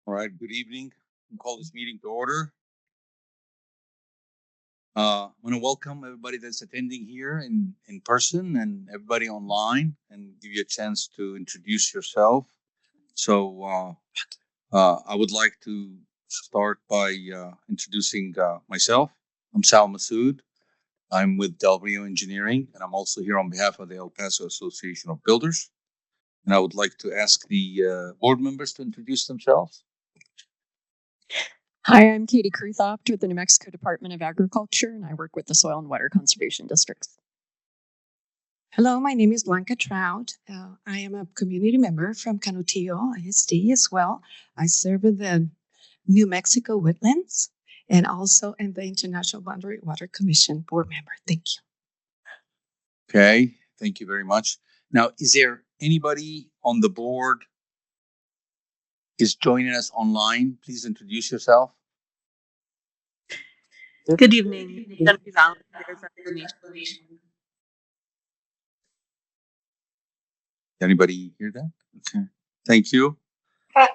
All right, good evening. I'll call this meeting to order. I want to welcome everybody that's attending here in person and everybody online and give you a chance to introduce yourself. So I would like to start by introducing myself. I'm Sal Masood. I'm with Del Rio Engineering, and I'm also here on behalf of the El Paso Association of Builders. And I would like to ask the board members to introduce themselves. Hi, I'm Katie Kruthoft with the New Mexico Department of Agriculture, and I work with the Soil and Water Conservation Districts. Hello, my name is Blanca Trout. I am a community member from Canutillo ISD as well. I serve in the New Mexico Wetlands and also in the International Boundary Water Commission board member. Thank you. Okay, thank you very much. Now, is there anybody on the board is joining us online? Please introduce yourself. Good evening. Anybody hear that? Okay, thank you. Hi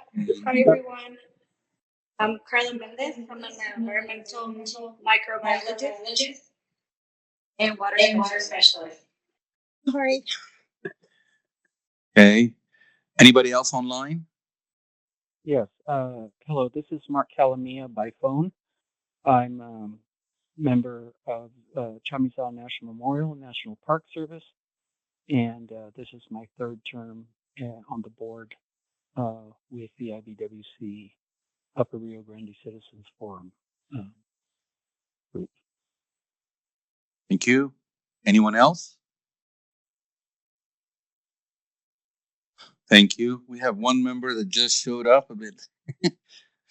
everyone. I'm Carla Mendez. I'm an environmental microbiologist and water specialist. Sorry. Okay, anybody else online? Yes. Hello, this is Mark Calamia by phone. I'm a member of Chamizal National Memorial National Park Service, and this is my third term on the board with the USIBWC Upper Rio Grande Citizens Forum group. Thank you. Anyone else? Thank you. We have one member that just showed up a bit.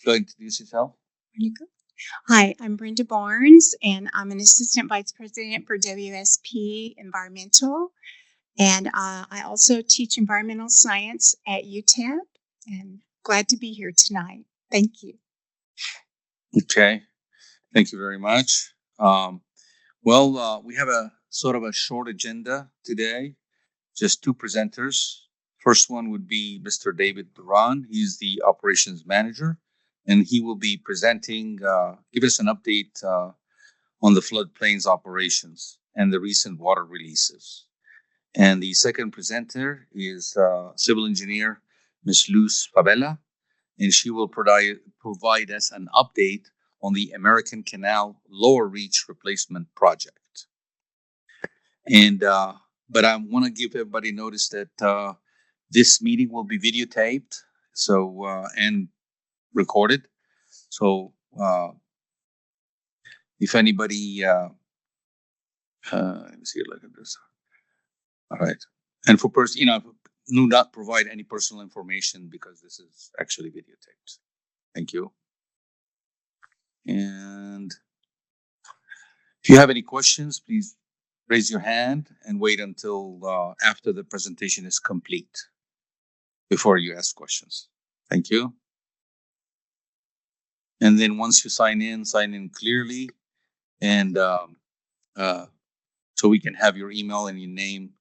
Go introduce yourself. Hi, I'm Brenda Barnes, and I'm an Assistant Vice President for WSP Environmental. And I also teach environmental science at UTEP, and glad to be here tonight. Thank you. Okay, thank you very much. We have a sort of a short agenda today, just two presenters. First one would be Mr. David Duran. He's the operations manager, and he will be presenting, give us an update on the floodplains operations and the recent water releases. And the second presenter is civil engineer Ms. Luz Favela, and she will provide us an update on the American Canal lower reach replacement project. And but I want to give everybody notice that this meeting will be videotaped, and recorded. So if anybody, let me see, look at this. All right, and for do not provide any personal information because this is actually videotaped. Thank you. And if you have any questions, please raise your hand and wait until after the presentation is complete before you ask questions. Thank you. And then once you sign in clearly, and so we can have your email and your name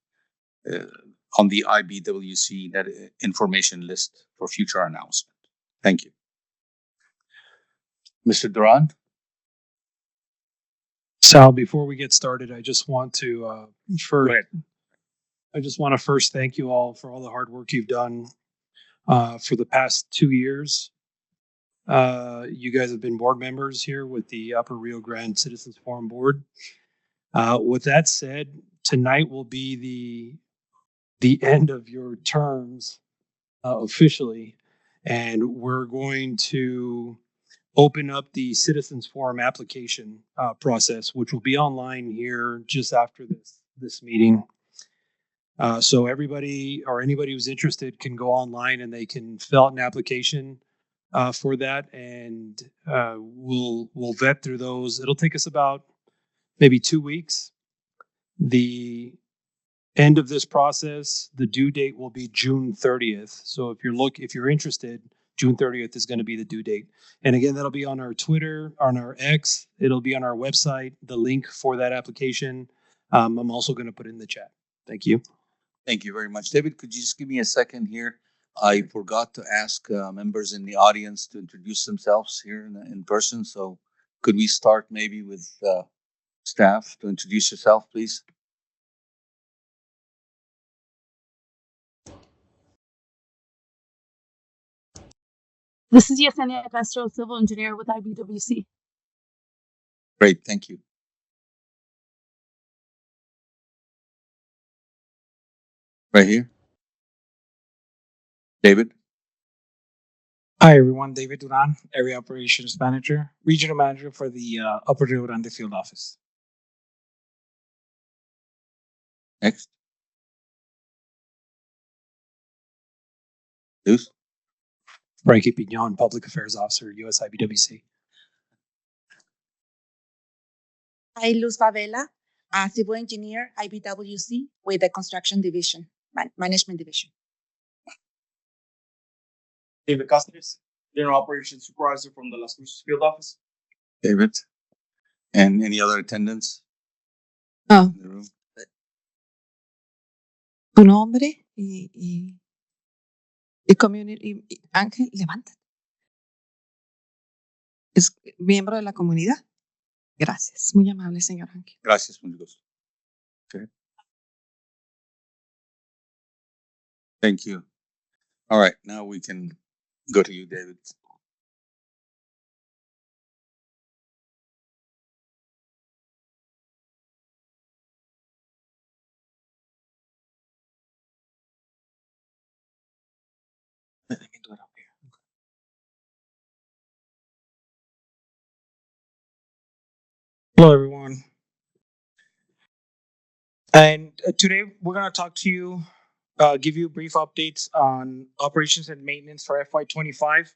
on the IBWC that information list for future announcement. Thank you. Mr. Duran? Sal, before we get started, I just want to first thank you all for all the hard work you've done for the past 2 years. You guys have been board members here with the Upper Rio Grande Citizens Forum board. With that said, tonight will be the end of your terms officially, and we're going to open up the Citizens Forum application process, which will be online here just after this meeting. So everybody or anybody who's interested can go online and they can fill out an application for that, and we'll vet through those. It'll take us about maybe 2 weeks. The end of this process, the due date will be June 30th. So if you're interested, June 30th is going to be the due date. And again, that'll be on our Twitter, on our X. It'll be on our website, the link for that application. I'm also going to put it in the chat. Thank you. Thank you very much. David, could you just give me a second here? I forgot to ask members in the audience to introduce themselves here in person. So could we start maybe with staff to introduce yourself, please? This is Yesenia Castro, civil engineer with IBWC. Great, thank you. Right here. David? Hi, everyone. David Duran, Area Operations Manager, Regional Manager for the Upper Rio Grande Field Office. Next. Luz? Frankie Pignon, Public Affairs Officer, USIBWC. Hi, Luz Favela, civil engineer, IBWC, with the construction division, management division. David Castries, General Operations Supervisor from the Las Cruces Field Office. David? And any other attendants Oh, in the room? tu nombre y community. Ángel, levanta. Es miembro de la comunidad. Gracias. Muy amable, señor Ángel. Gracias, mucho gusto. Okay. Thank you. All right, now we can go to you, David. Let me do it up here. Hello, everyone. And today we're going to talk to you, give you brief updates on operations and maintenance for FY25.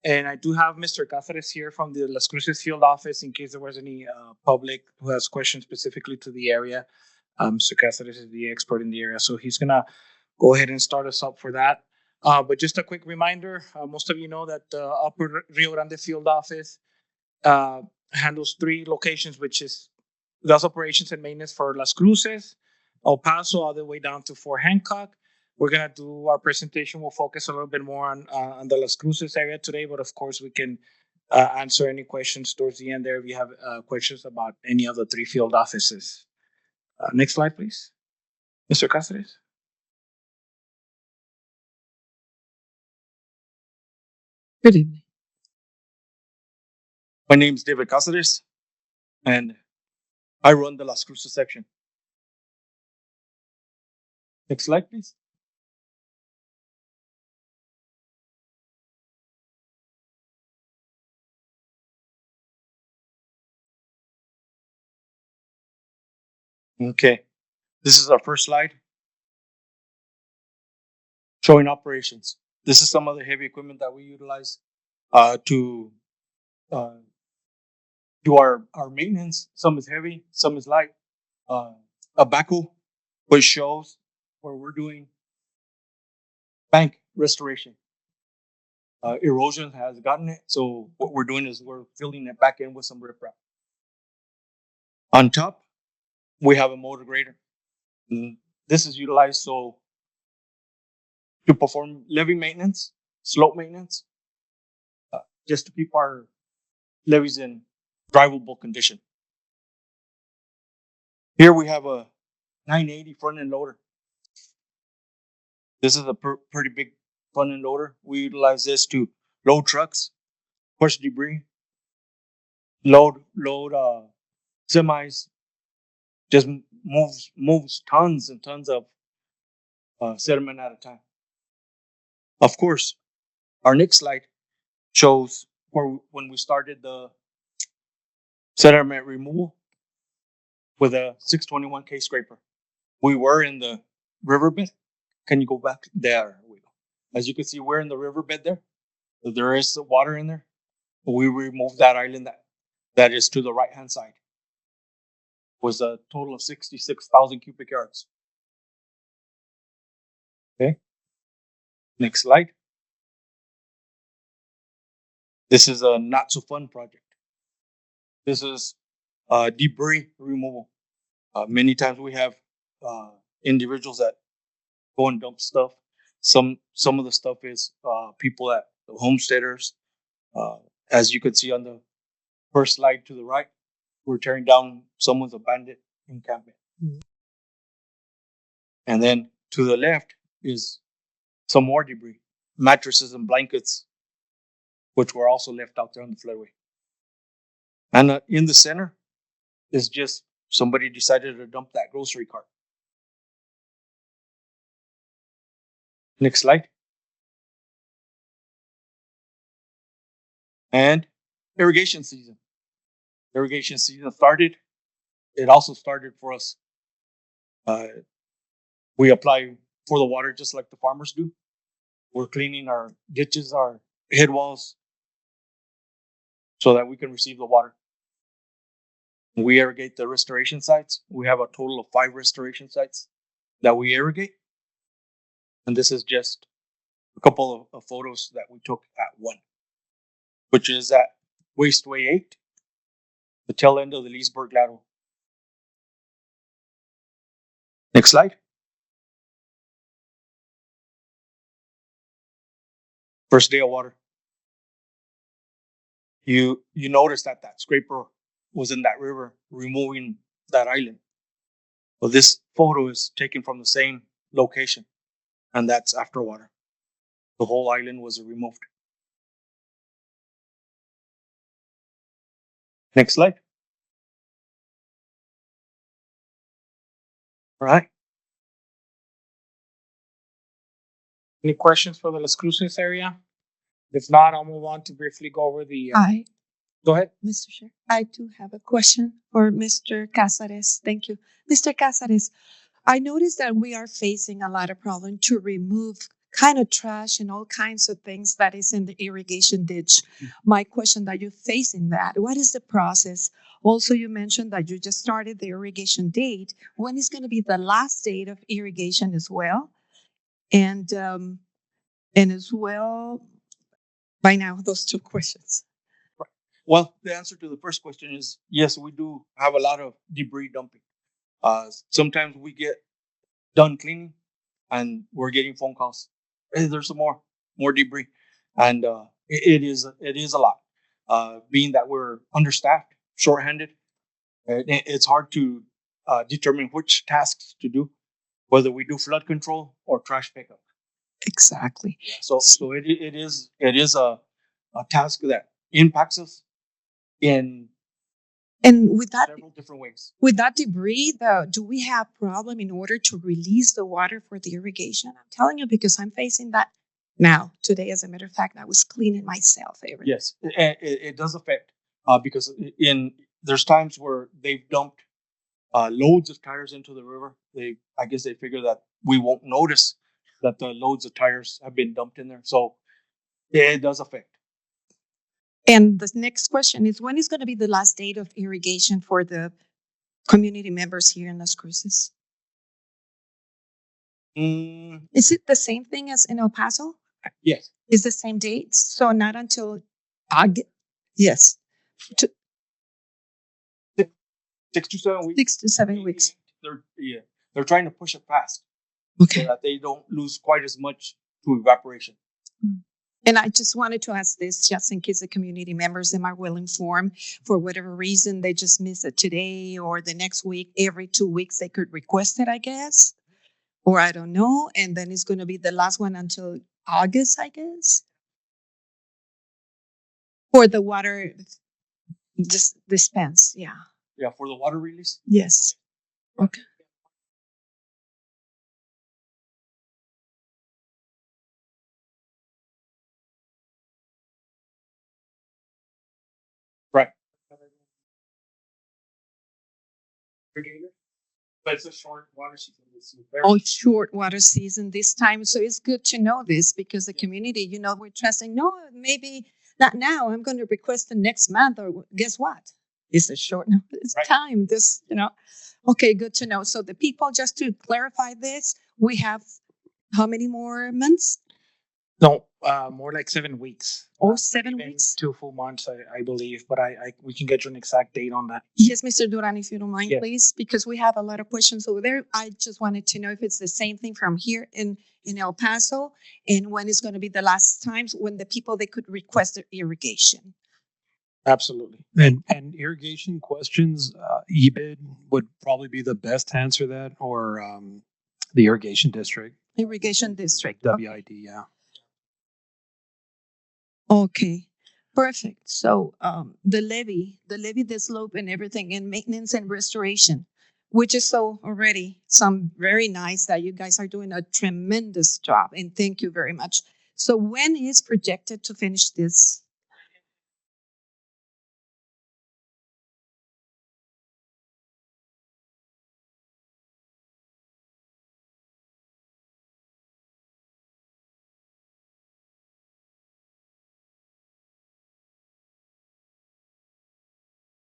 And I do have Mr. Cáceres here from the Las Cruces Field Office in case there was any public who has questions specifically to the area. Mr. Cáceres is the expert in the area, so he's going to go ahead and start us up for that. But just a quick reminder, most of you know that the Upper Rio Grande Field Office handles 3 locations, which is does operations and maintenance for Las Cruces, El Paso, all the way down to Fort Hancock. We're going to do our presentation. We'll focus a little bit more on the Las Cruces area today, but of course we can answer any questions towards the end there if you have questions about any of the 3 field offices. Next slide, please. Mr. Cáceres. Good evening. My name is David Cáceres, and I run the Las Cruces section. Next slide, please. Okay, this is our first slide showing operations. This is some of the heavy equipment that we utilize to do our maintenance. Some is heavy, some is light. A backhoe, which shows where we're doing bank restoration. Erosion has gotten it, so what we're doing is we're filling it back in with some riprap. On top, we have a motor grader. This is utilized to perform levee maintenance, slope maintenance, just to keep our levees in drivable condition. Here we have a 980 front end loader. This is a pretty big front end loader. We utilize this to load trucks, push debris, load semis, just moves tons and tons of sediment at a time. Of course, our next slide shows when we started the sediment removal with a 621K scraper. We were in the riverbed. Can you go back? There we go. As you can see, we're in the riverbed there. There is water in there. We removed that island that is to the right-hand side. Was a total of 66,000 cubic yards. Okay. Next slide. This is a not so fun project. This is debris removal. Many times we have individuals that go and dump stuff. some of the stuff is people at the homesteaders. As you can see on the first slide to the right, we're tearing down someone's abandoned encampment. And then to the left is some more debris, mattresses and blankets, which were also left out there on the floodway. And in the center is just somebody decided to dump that grocery cart. Next slide. And irrigation season. Irrigation season started. It also started for us. We apply for the water just like the farmers do. We're cleaning our ditches, our head walls, so that we can receive the water. We irrigate the restoration sites. We have a total of 5 restoration sites that we irrigate. And this is just a couple of photos that we took at one, which is at Wasteway 8, the tail end of the Leesburg lateral. Next slide. First day of water. You notice that scraper was in that river removing that island. Well, this photo is taken from the same location, and that's after water. The whole island was removed. Next slide. All right. Any questions for the Las Cruces area? If not, I'll move on to briefly go over the. Go ahead. Mr. Chair, I do have a question for Mr. Cázares. Thank you. Mr. Cázares, I noticed that we are facing a lot of problem to remove kind of trash and all kinds of things that is in the irrigation ditch. My question that you're facing that, what is the process? Also, you mentioned that you just started the irrigation date. When is going to be the last date of irrigation as well? And as well, by now, those 2 questions. Well, the answer to the first question is yes, we do have a lot of debris dumping. Sometimes we get done cleaning and we're getting phone calls. Hey, there's some more debris. And it is a lot. Being that we're understaffed, shorthanded, it's hard to determine which tasks to do, whether we do flood control or trash pickup. Exactly. So it is a task that impacts us in with that several different ways. With that debris, though, do we have problem in order to release the water for the irrigation? I'm telling you because I'm facing that now. Today, as a matter of fact, I was cleaning myself. Yes, it does affect because there's times where they've dumped loads of tires into the river. I guess they figure that we won't notice that the loads of tires have been dumped in there. So it does affect. And the next question is, when is going to be the last date of irrigation for the community members here in Las Cruces? Is it the same thing as in El Paso? Yes. Is the same dates? So not until August? Yes. 6 to 7 weeks. 6 to 7 weeks. They're trying to push it fast. Okay. So that they don't lose quite as much to evaporation. And I just wanted to ask this just in case the community members are well informed. For whatever reason, they just miss it today or the next week. Every 2 weeks, they could request it, I guess. Or I don't know. And then it's going to be the last one until August, I guess. For the water dispense, yeah. Yeah, for the water release? Yes. Okay. Right. But it's a short water season. Short water season this time. So it's good to know this because the community, we're trusting, no, maybe not now. I'm going to request the next month or guess what? It's a short time. This, Okay, good to know. So the people, just to clarify this, we have how many more months? No, more like 7 weeks. Oh, 7 Even weeks? 2 full months, I believe. But we can get you an exact date on that. Yes, Mr. Duran, if you don't mind, Yes. please, because we have a lot of questions over there. I just wanted to know if it's the same thing from here in El Paso, and when is going to be the last times when the people they could request their irrigation. Absolutely. And irrigation questions, EBID would probably be the best to answer that, or the irrigation district. Irrigation district. WID, yeah. Okay, perfect. So the levee, the slope and everything, and maintenance and restoration, which is so already some very nice that you guys are doing a tremendous job, and thank you very much. So when is projected to finish this?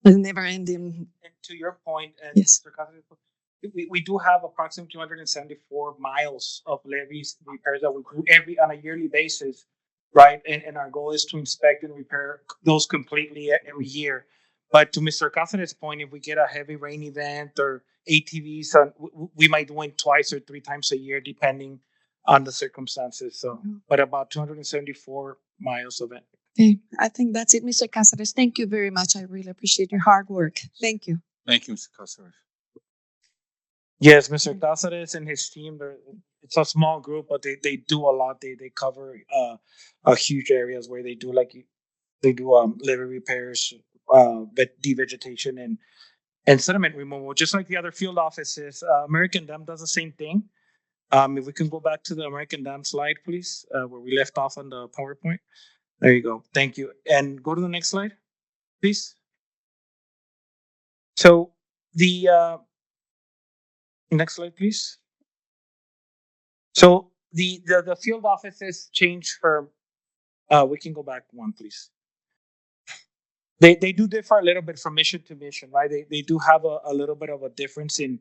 It's never ending. And to your point, and Yes. Mr. Cáceres, we do have approximately 274 miles of levees repairs that we do on a yearly basis, right? And our goal is to inspect and repair those completely every year. But to Mr. Cáceres' point, if we get a heavy rain event or ATVs, we might do it twice or 3 times a year, depending on the circumstances. So, but about 274 miles of it. Okay, I think that's it, Mr. Cáceres. Thank you very much. I really appreciate your hard work. Thank you. Thank you, Mr. Cáceres. Yes, Mr. Cáceres and his team, it's a small group, but they do a lot. They cover a huge areas where they do levee repairs, devegetation and sediment removal, just like the other field offices. American Dam does the same thing. If we can go back to the American Dam slide, please, where we left off on the PowerPoint. There you go. Thank you. And go to the next slide, please. So the next slide, please. So the field offices change from. We can go back one, please. They do differ a little bit from mission to mission, right? They do have a little bit of a difference in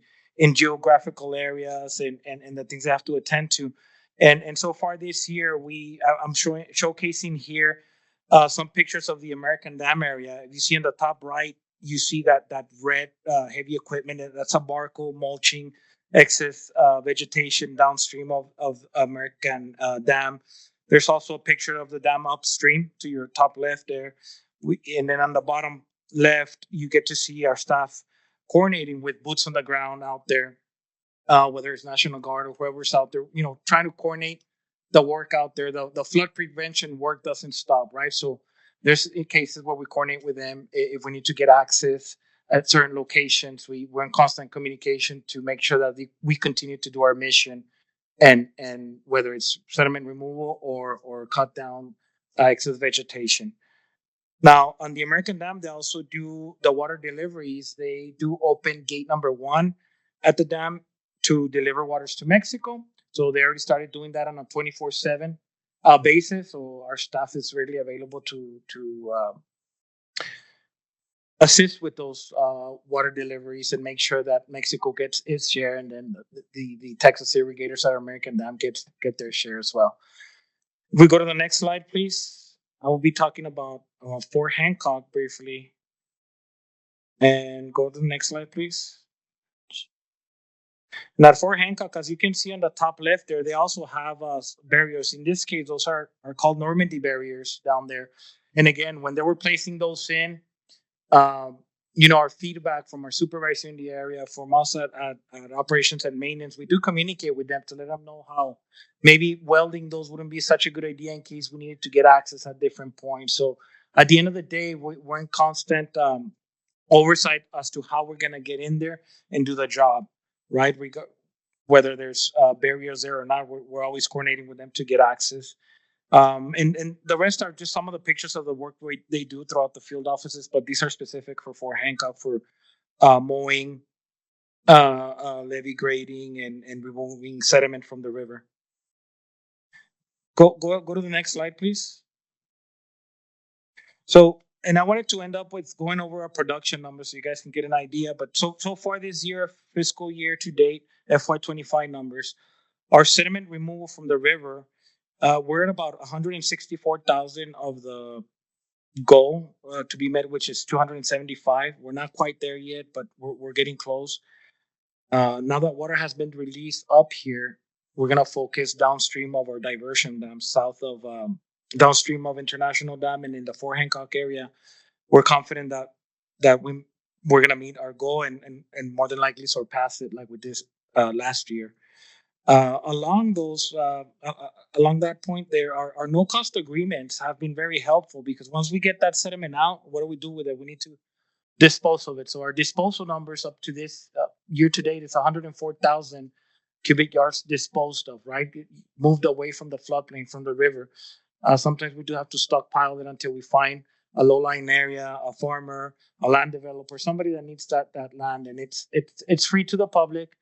geographical areas and the things they have to attend to. And so far this year, I'm showcasing here some pictures of the American Dam area. If you see in the top right, you see that red heavy equipment. That's a barco mulching excess vegetation downstream of American Dam. There's also a picture of the dam upstream to your top left there. And then on the bottom left, you get to see our staff coordinating with boots on the ground out there, whether it's National Guard or whoever's out there, trying to coordinate the work out there. The flood prevention work doesn't stop, right? So there's cases where we coordinate with them if we need to get access at certain locations. We're in constant communication to make sure that we continue to do our mission, and whether it's sediment removal or cut down excess vegetation. Now, on the American Dam, they also do the water deliveries. They do open gate number 1 at the dam to deliver waters to Mexico. So they already started doing that on a 24/7 basis. So our staff is readily available to assist with those water deliveries and make sure that Mexico gets its share, and then the Texas irrigators at American Dam get their share as well. If we go to the next slide, please. I will be talking about Fort Hancock briefly. And go to the next slide, please. Now, at Fort Hancock, as you can see on the top left there, they also have barriers. In this case, those are called Normandy barriers down there. And again, when they were placing those in, our feedback from our supervisor in the area, from us at operations and maintenance, we do communicate with them to let them know how maybe welding those wouldn't be such a good idea in case we needed to get access at different points. So at the end of the day, we're in constant oversight as to how we're going to get in there and do the job, right? Whether there's barriers there or not, we're always coordinating with them to get access. And the rest are just some of the pictures of the work they do throughout the field offices, but these are specific for Fort Hancock for mowing, levee grading, and removing sediment from the river. Go to the next slide, please. So, and I wanted to end up with going over our production numbers so you guys can get an idea. But so far this year, fiscal year to date, FY25 numbers, our sediment removal from the river We're at about 164,000 of the goal to be met, which is 275. We're not quite there yet, but we're getting close. Now that water has been released up here, we're gonna focus downstream of our diversion dam, south of downstream of International Dam and in the Fort Hancock area. We're confident that we're gonna meet our goal and more than likely surpass it like we did last year. Along that point, there are our no cost agreements have been very helpful because once we get that sediment out, what do we do with it? We need to dispose of it. So our disposal numbers up to this year to date is 104,000 cubic yards disposed of, right? Moved away from the floodplain, from the river. Sometimes we do have to stockpile it until we find a low-lying area, a farmer, a land developer, somebody that needs that land, and it's free to the public.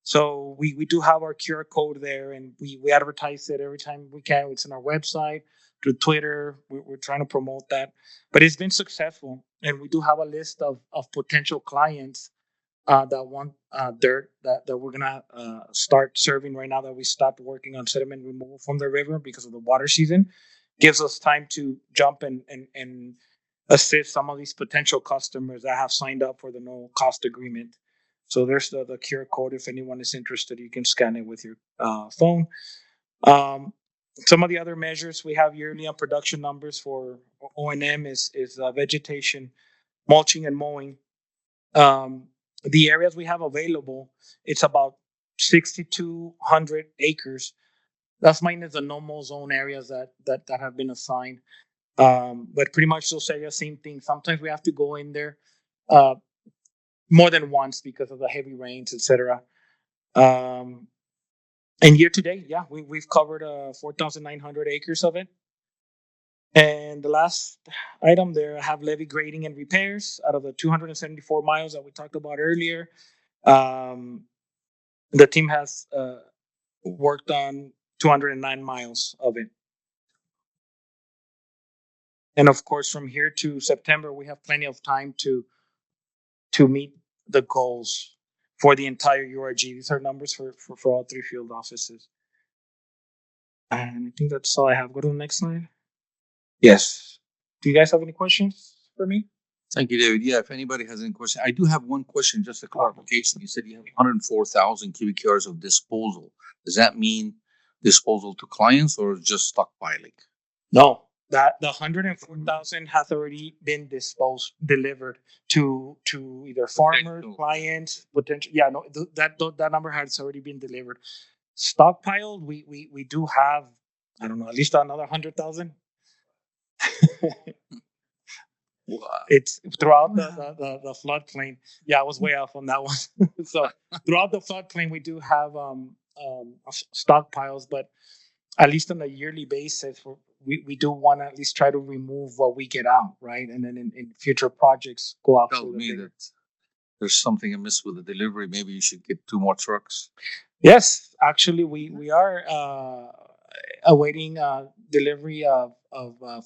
So we do have our QR code there, and we advertise it every time we can. It's on our website, through Twitter. We're trying to promote that, but it's been successful, and we do have a list of potential clients that want dirt that we're gonna start serving right now that we stopped working on sediment removal from the river because of the water season. Gives us time to jump and assist some of these potential customers that have signed up for the no cost agreement. So there's the QR code. If anyone is interested, you can scan it with your phone. Some of the other measures we have yearly on production numbers for O&M is vegetation, mulching, and mowing. The areas we have available, it's about 6,200 acres. That's minus the no-mow zone areas that have been assigned. But pretty much those areas, same thing. Sometimes we have to go in there more than once because of the heavy rains, etc. And year to date, yeah, we've covered 4,900 acres of it. And the last item there, I have levee grading and repairs out of the 274 miles that we talked about earlier. The team has worked on 209 miles of it. And of course, from here to September, we have plenty of time to meet the goals for the entire URG. These are numbers for all three field offices. And I think that's all I have. Go to the next slide. Yes. Do you guys have any questions for me? Thank you, David. Yeah, if anybody has any question, I do have one question, just a clarification. You said you have 104,000 cubic yards of disposal. Does that mean disposal to clients or just stockpiling? No, that the 104,000 has already been delivered to either farmers, clients, potential. Yeah, no, that number has already been delivered. Stockpiled, we do have, I don't know, at least another 100,000. It's throughout the floodplain. Yeah, I was way off on that one. So throughout the floodplain, we do have stockpiles, but at least on a yearly basis, we do want to at least try to remove what we get out, right? And then in future projects, go out. Tell me that there's something amiss with the delivery. Maybe you should get 2 more trucks. Yes, actually, we are awaiting delivery of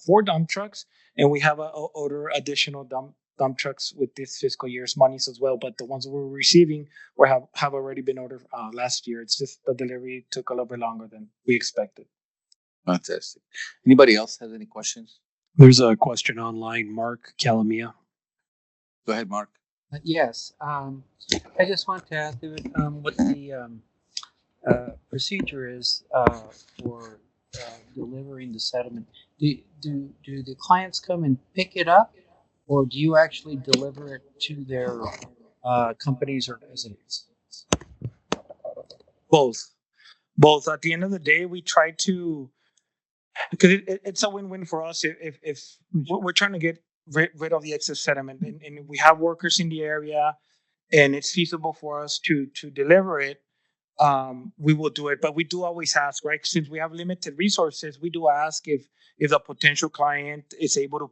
4 dump trucks, and we have order additional dump trucks with this fiscal year's monies as well. But the ones we're receiving have already been ordered last year. It's just the delivery took a little bit longer than we expected. Fantastic. Anybody else has any questions? There's a question online, Mark Calamia. Go ahead, Mark. Yes. I just want to ask you what the procedure is for delivering the sediment. Do the clients come and pick it up, or do you actually deliver it to their companies or residents? Both. At the end of the day, we try to, because it's a win-win for us if we're trying to get rid of the excess sediment, and we have workers in the area, and it's feasible for us to deliver it. We will do it, but we do always ask, right? Since we have limited resources, we do ask if the potential client is able to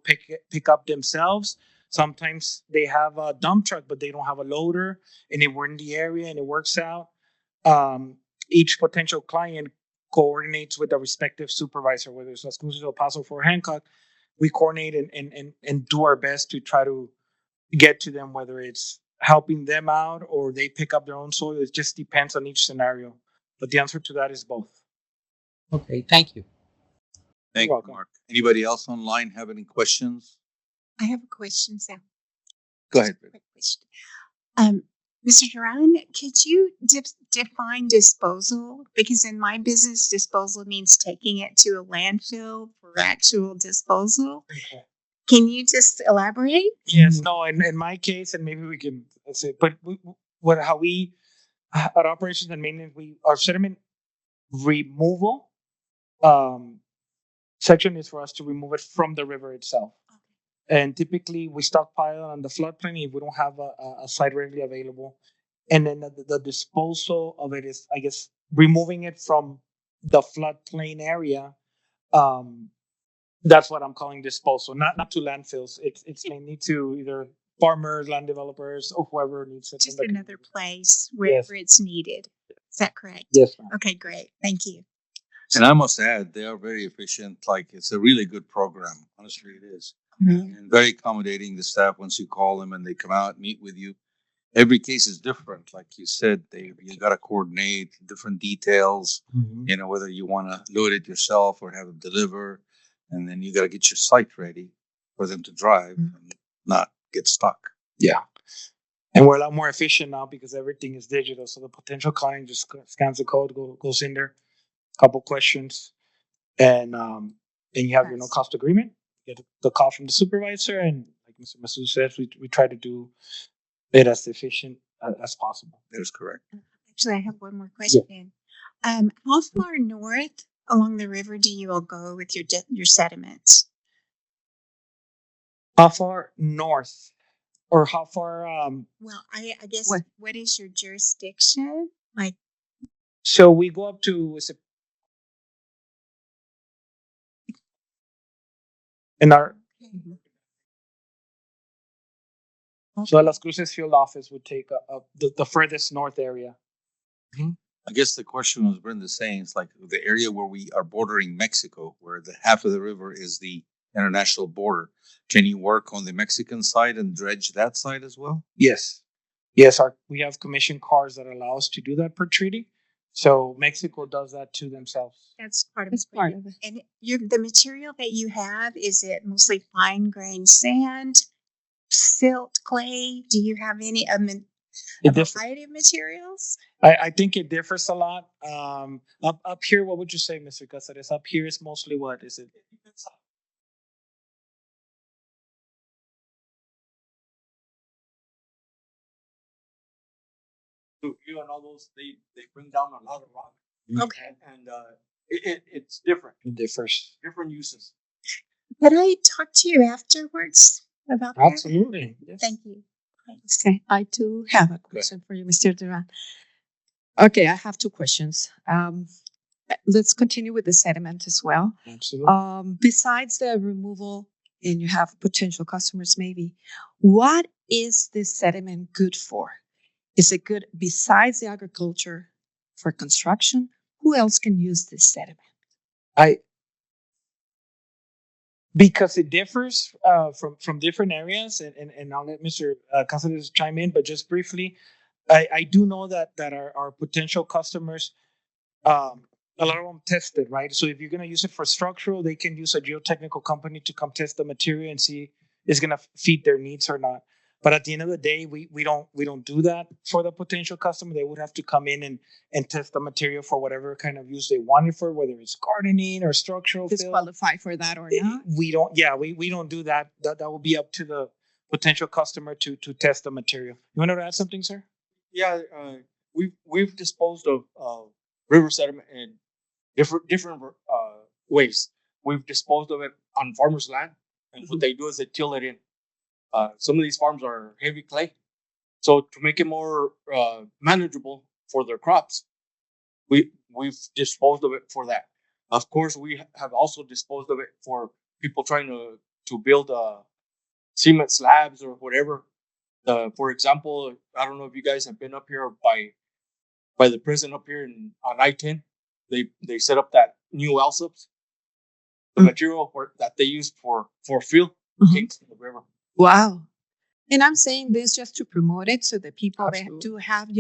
pick up themselves. Sometimes they have a dump truck, but they don't have a loader, and if we're in the area and it works out, each potential client coordinates with the respective supervisor, whether it's Las Cruces, El Paso, or Hancock. We coordinate and do our best to try to get to them, whether it's helping them out or they pick up their own soil. It just depends on each scenario. But the answer to that is both. Okay, thank you. Thank you, welcome. Mark. Anybody else online have any questions? I have a question, Sam. Go ahead. Quick question. Mr. Duran, could you define disposal? Because in my business, disposal means taking it to a landfill for actual disposal. Okay. Can you just elaborate? Yes, no, in my case, and maybe we can say, but how we at operations and maintenance, our sediment removal section is for us to remove it from the river itself. And typically we stockpile on the floodplain if we don't have a site readily available. And then the disposal of it is, I guess, removing it from the floodplain area. That's what I'm calling disposal, not to landfills. It's mainly to either farmers, land developers, or whoever needs it. Just another place wherever it's needed. Is that correct? Yes, ma'am. Okay, great. Thank you. And I must add, they are very efficient. Like, it's a really good program. Honestly, it is. And very accommodating. The staff, once you call them and they come out, meet with you. Every case is different. Like you said, you got to coordinate different details, you know, whether you want to load it yourself or have them deliver. And then you got to get your site ready for them to drive and not get stuck. Yeah. And we're a lot more efficient now because everything is digital. So the potential client just scans the code, goes in there, couple questions, and you have your no cost agreement. You get the call from the supervisor, and like Mr. Masood says, we try to do it as efficient as possible. That is correct. Actually, I have one more question. How far north along the river do you all go with your sediments? How far north, or how far? Well, I guess what is your jurisdiction? Like, so we go up to in our. So Las Cruces field office would take the furthest north area. I guess the question was Brenda saying, it's like the area where we are bordering Mexico, where the half of the river is the international border. Can you work on the Mexican side and dredge that side as well? Yes. We have commission cars that allow us to do that per treaty. So Mexico does that to themselves. that's part of it. And the material that you have, is it mostly fine grained sand, silt, clay? Do you have any a variety of materials? I think it differs a lot. Up here, what would you say, Mr. Casares? Up here is mostly what is it? You and all those, they bring down a lot of rock. Okay. And it's different. It differs. Different uses. Can I talk to you afterwards about that? Absolutely. Yes. Thank you. Thanks. Okay, I do have a question for you, Mr. Duran. Okay, I have two questions. Let's continue with the sediment as well. Absolutely. Besides the removal, and you have potential customers maybe, what is this sediment good for? Is it good besides the agriculture for construction? Who else can use this sediment? Because it differs from different areas, and I'll let Mr. Casares chime in, but just briefly, I do know that our potential customers, a lot of them test it, right? So if you're going to use it for structural, they can use a geotechnical company to come test the material and see if it's going to feed their needs or not. But at the end of the day, we don't do that for the potential customer. They would have to come in and test the material for whatever kind of use they want it for, whether it's gardening or structural. Qualify for that or not? We don't. Yeah, we don't do that. That will be up to the potential customer to test the material. You want to add something, sir? Yeah, we've disposed of river sediment in different ways. We've disposed of it on farmers' land, and what they do is they till it in. Some of these farms are heavy clay, so to make it more manageable for their crops, we've disposed of it for that. Of course, we have also disposed of it for people trying to build cement slabs or whatever. For example, I don't know if you guys have been up here by the prison up here on I-10. They set up that new LSUPs. The material that they used for fuel came from the river. Wow. And I'm saying this just to promote it so that people that do have,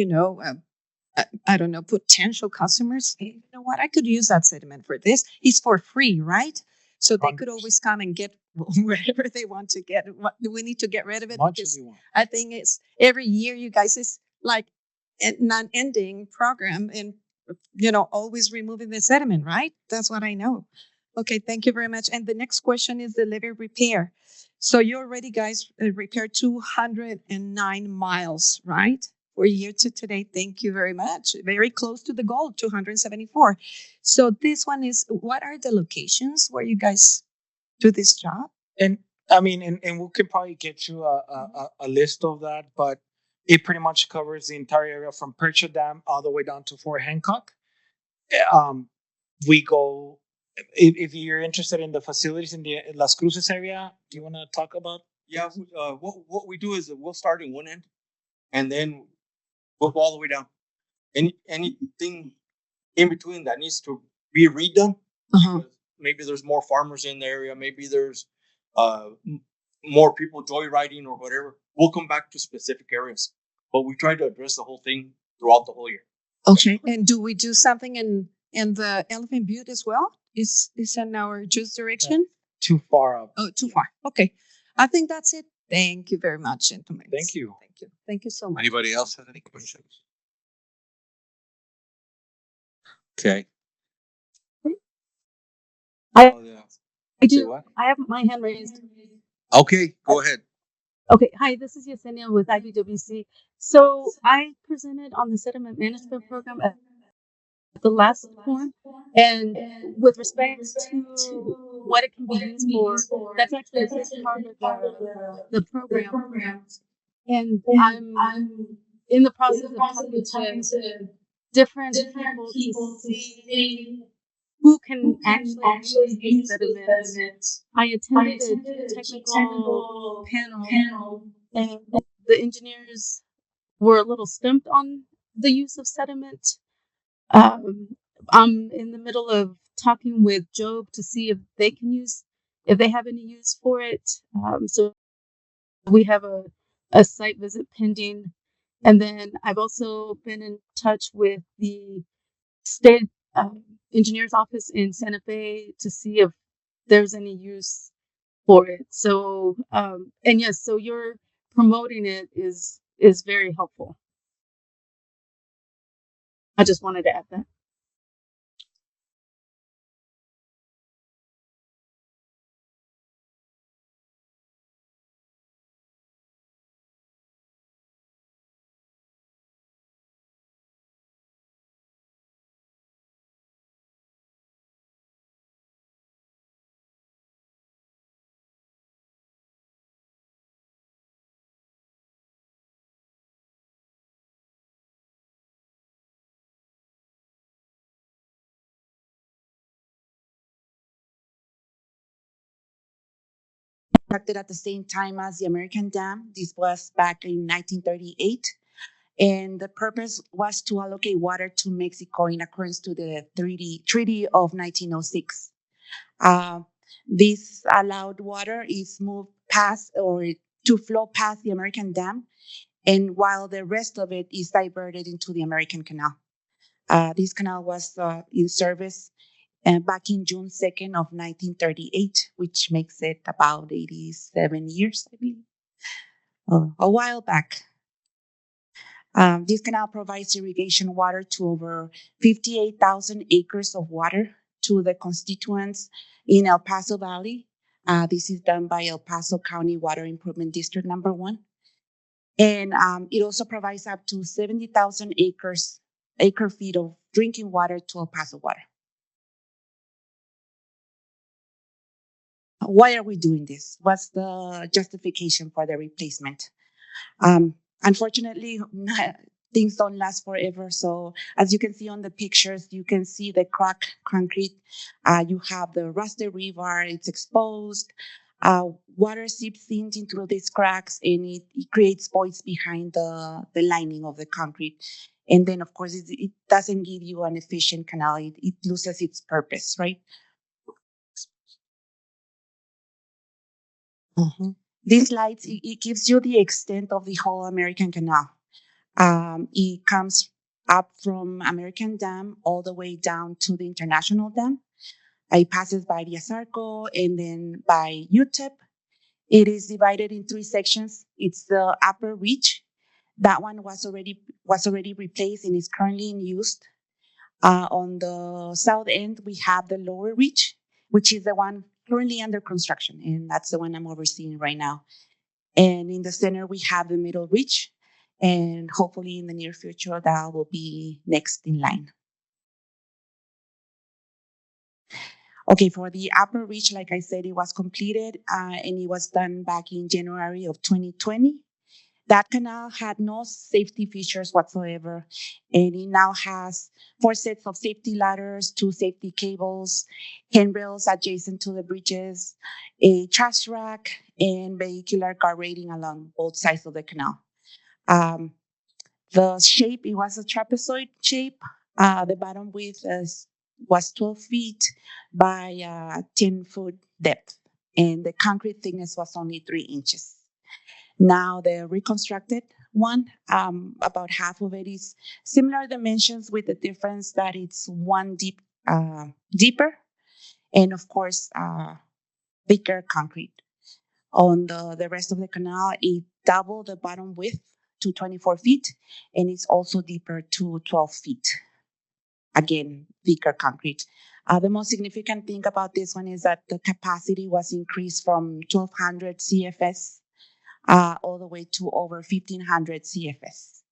I don't know, potential customers, say, you know what, I could use that sediment for this. It's for free, right? So they could always come and get wherever they want to get. What do we need to get rid of it? Much Because as you want. I think it's every year you guys is like a non-ending program and always removing the sediment, right? That's what I know. Okay, thank you very much. And the next question is the levee repair. So you already guys repaired 209 miles, right? For year to today. Thank you very much. Very close to the goal, 274. So this one is, what are the locations where you guys do this job? And I mean, and we can probably get you a list of that, but it pretty much covers the entire area from Percha Dam all the way down to Fort Hancock. We go, if you're interested in the facilities in the Las Cruces area, do you want to talk about? Yeah, what we do is we'll start in one end, and then we'll go all the way down. Anything in between that needs to be redone. Maybe there's more farmers in the area. Maybe there's more people joyriding or whatever. We'll come back to specific areas, but we try to address the whole thing throughout the whole year. Okay. And do we do something in the Elephant Butte as well? Is in our juice direction? Too far up. Oh, too far. Okay. I think that's it. Thank you very much, gentlemen. Thank you. Thank you. Thank you so much. Anybody else have any questions? Okay. I Say do. what? I have my hand raised. Okay, go ahead. Okay. Hi, this is Yesenia with IBWC. So I presented on the sediment management program at the last forum, and with respect to what it can be used for, that's actually a big part of the program. And I'm in the process of talking to different people to see who can actually use sediment. I attended a technical panel, and the engineers were a little stumped on the use of sediment. I'm in the middle of talking with Job to see if they have any use for it. So we have a site visit pending. And then I've also been in touch with the state engineer's office in Santa Fe to see if there's any use for it. So, and yes, so your promoting it is very helpful. I just wanted to add that. Constructed at the same time as the American Dam. This was back in 1938. And the purpose was to allocate water to Mexico in accordance to the Treaty of 1906. This allowed water is moved past or to flow past the American Dam, and while the rest of it is diverted into the American Canal. This canal was in service back in June 2nd of 1938, which makes it about 87 years, I believe. A while back. This canal provides irrigation water to over 58,000 acres of water to the constituents in El Paso Valley. This is done by El Paso County Water Improvement District number 1. And it also provides up to 70,000 acre feet of drinking water to El Paso Water. Why are we doing this? What's the justification for the replacement? Unfortunately, things don't last forever. So as you can see on the pictures, you can see the cracked concrete. You have the rusted rebar, it's exposed. Water seeps into these cracks and it creates voids behind the lining of the concrete. And then, of course, it doesn't give you an efficient canal. It loses its purpose, right? Mm-hmm. These slides, it gives you the extent of the whole American Canal. It comes up from American Dam all the way down to the International Dam. It passes by Diazarco and then by UTEP. It is divided in three sections. It's the upper reach. That one was already replaced and is currently in use. On the south end, we have the lower reach, which is the one currently under construction, and that's the one I'm overseeing right now. And in the center, we have the middle reach, and hopefully in the near future, that will be next in line. Okay, for the upper reach, like I said, it was completed and it was done back in January of 2020. That canal had no safety features whatsoever, and it now has 4 sets of safety ladders, 2 safety cables, handrails adjacent to the bridges, a trash rack, and vehicular guard rating along both sides of the canal. The shape, it was a trapezoid shape. The bottom width was 12 feet by 10-foot depth, and the concrete thickness was only 3 inches. Now the reconstructed one, about half of it is similar dimensions with the difference that it's one deeper, and of course, thicker concrete. On the rest of the canal, it doubled the bottom width to 24 feet, and it's also deeper to 12 feet. Again, thicker concrete. The most significant thing about this one is that the capacity was increased from 1,200 CFS all the way to over 1,500 CFS.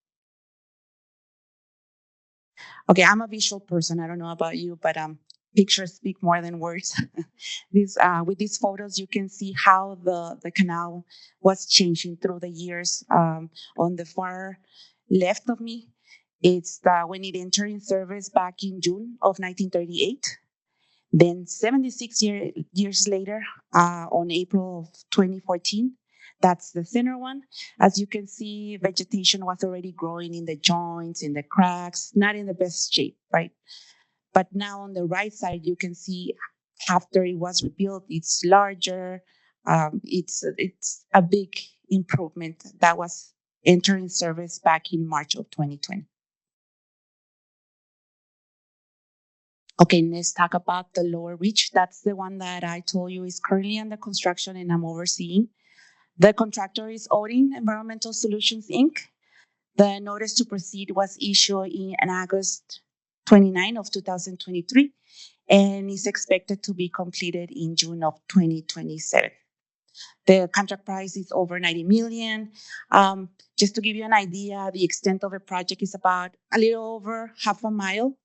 Okay, I'm a visual person. I don't know about you, but pictures speak more than words. With these photos, you can see how the canal was changing through the years. On the far left of me, it's when it entered in service back in June of 1938. Then 76 years later, on April of 2014, that's the thinner one. As you can see, vegetation was already growing in the joints, in the cracks, not in the best shape, right? But now on the right side, you can see after it was rebuilt, it's larger. It's a big improvement that was entering service back in March of 2020. Okay, let's talk about the lower reach. That's the one that I told you is currently under construction and I'm overseeing. The contractor is Odin Environmental Solutions, Inc. The notice to proceed was issued in August 29 of 2023 and is expected to be completed in June of 2027. The contract price is over 90 million. Just to give you an idea, the extent of the project is about a little over half a mile.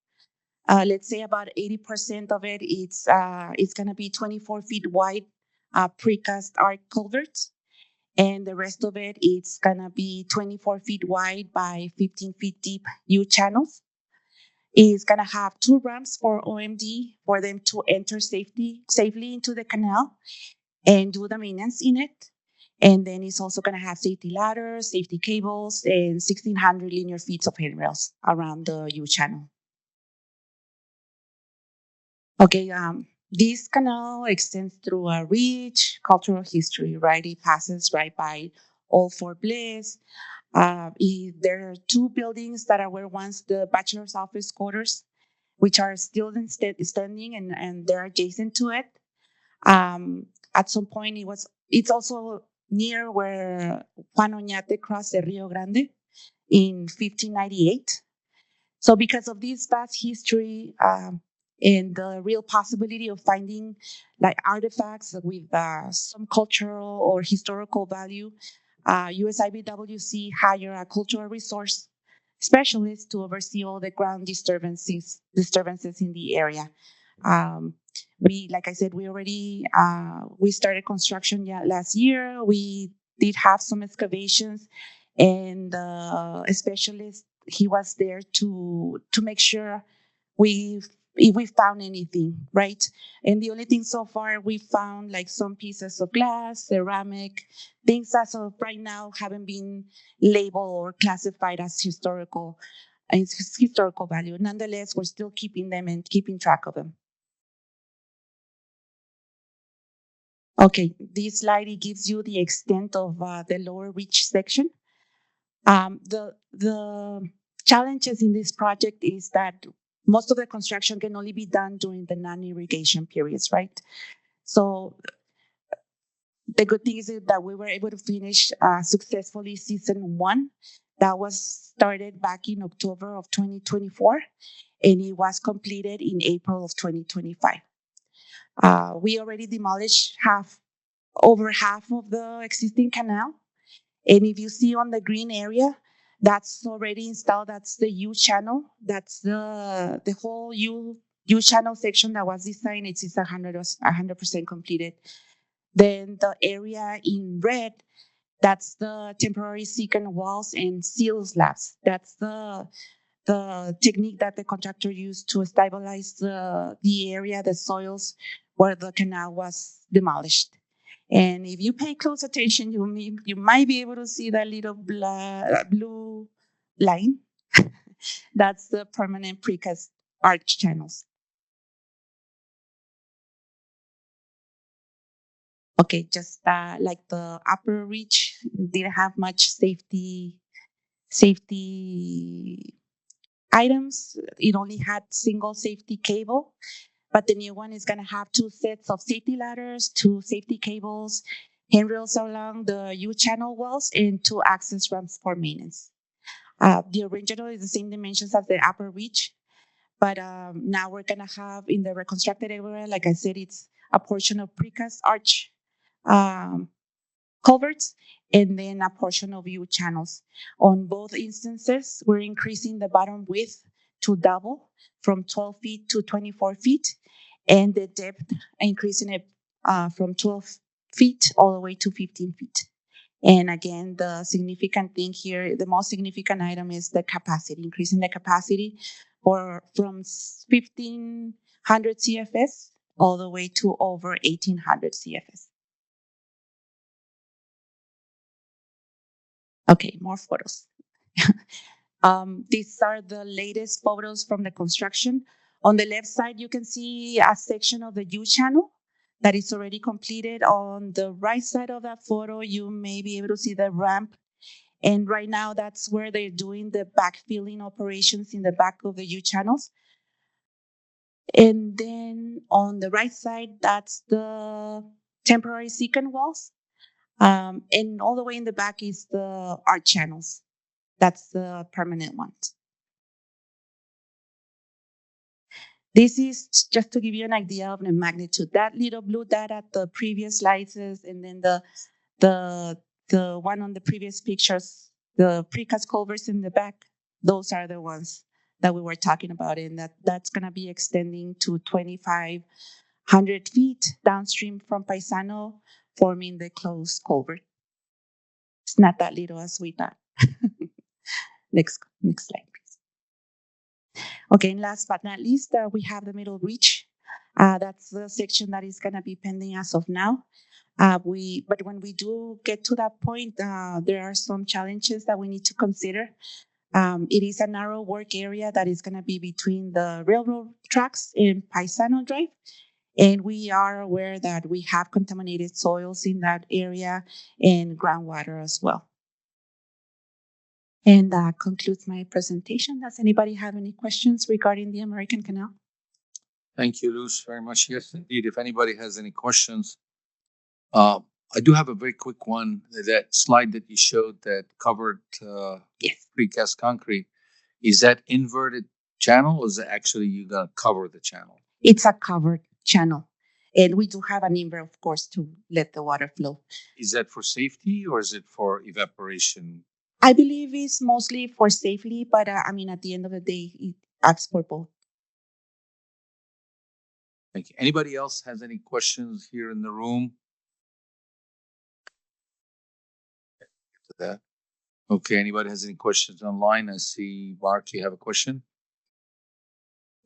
Let's say about 80% of it, it's going to be 24 feet wide precast arch culverts. And the rest of it, it's going to be 24 feet wide by 15 feet deep U channels. It's going to have 2 ramps for OMD for them to enter safely into the canal and do the maintenance in it. And then it's also going to have safety ladders, safety cables, and 1,600 linear feet of handrails around the U channel. Okay, this canal extends through a rich cultural history, right? It passes right by all 4 blvds. There are 2 buildings that were once the bachelor's office quarters, which are still standing and they're adjacent to it. At some point, it's also near where Juan Oñate crossed the Rio Grande in 1598. So because of this vast history, and the real possibility of finding like artifacts with some cultural or historical value, USIBWC hired a cultural resource specialist to oversee all the ground disturbances in the area. Like I said, we started construction last year. We did have some excavations, and the specialist, he was there to make sure if we found anything, right? And the only thing so far we found like some pieces of glass, ceramic, things as of right now haven't been labeled or classified as historical value. Nonetheless, we're still keeping them and keeping track of them. Okay, this slide, it gives you the extent of the lower reach section. The challenges in this project is that most of the construction can only be done during the non-irrigation periods, right? So the good thing is that we were able to finish successfully season 1. That was started back in October of 2024, and it was completed in April of 2025. We already demolished over half of the existing canal. And if you see on the green area, that's already installed. That's the U channel. That's the whole U channel section that was designed. It's 100% completed. Then the area in red, that's the temporary secant walls and seal slabs. That's the technique that the contractor used to stabilize the area, the soils where the canal was demolished. And if you pay close attention, you might be able to see that little blue line. That's the permanent precast arch channels. Okay, just like the upper reach didn't have much safety items. It only had single safety cable, but the new one is going to have 2 sets of safety ladders, 2 safety cables, handrails along the U channel walls, and 2 access ramps for maintenance. The original is the same dimensions as the upper reach, but now we're going to have in the reconstructed area, like I said, it's a portion of precast arch culverts and then a portion of U channels. On both instances, we're increasing the bottom width to double from 12 feet to 24 feet, and the depth increasing it from 12 feet all the way to 15 feet. And again, the significant thing here, the most significant item is the capacity, increasing the capacity from 1,500 CFS all the way to over 1,800 CFS. Okay, more photos. These are the latest photos from the construction. On the left side, you can see a section of the U channel that is already completed. On the right side of that photo, you may be able to see the ramp. And right now, that's where they're doing the backfilling operations in the back of the U channels. And then on the right side, that's the temporary secant walls. And all the way in the back is the arch channels. That's the permanent ones. This is just to give you an idea of the magnitude. That little blue dot at the previous slides, and then the one on the previous pictures, the precast culverts in the back, those are the ones that we were talking about, and that's going to be extending to 2,500 feet downstream from Paisano, forming the closed culvert. It's not that little as we thought. Next slide, please. Okay, and last but not least, we have the middle reach. That's the section that is going to be pending as of now. But when we do get to that point, there are some challenges that we need to consider. It is a narrow work area that is going to be between the railroad tracks and Paisano Drive. And we are aware that we have contaminated soils in that area and groundwater as well. And that concludes my presentation. Does anybody have any questions regarding the American Canal? Thank you, Luz, very much. Yes, indeed. If anybody has any questions, I do have a very quick one. That slide that you showed that covered Yes. precast concrete, is that inverted channel, or is it actually you gonna cover the channel? It's a covered channel. And we do have an invert, of course, to let the water flow. Is that for safety or is it for evaporation? I believe it's mostly for safety, but I mean, at the end of the day, it acts for both. Thank you. Anybody else has any questions here in the room? To that. Okay, anybody has any questions online? I see Mark, you have a question?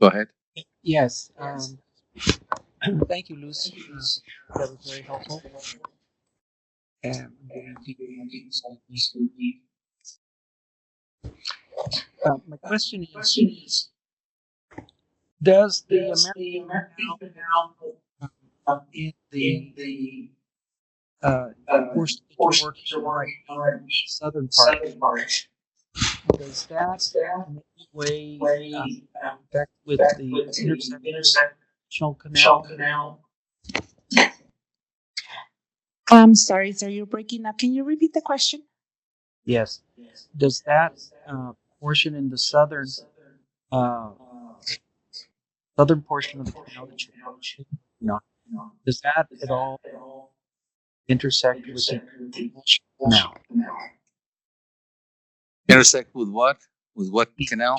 Go ahead. Yes. Thank you, Luz. That was very helpful. I'm going to my question is, does the American Canal in the portion that you're working on right now, southern part, Does that in any way affect with the intersectional canal? I'm sorry, sir, you're breaking up. Can you repeat the question? Yes. Does that portion in the uh, southern portion of the canal that you know, does that at all intersect with the international canal? Intersect with what? With what The canal?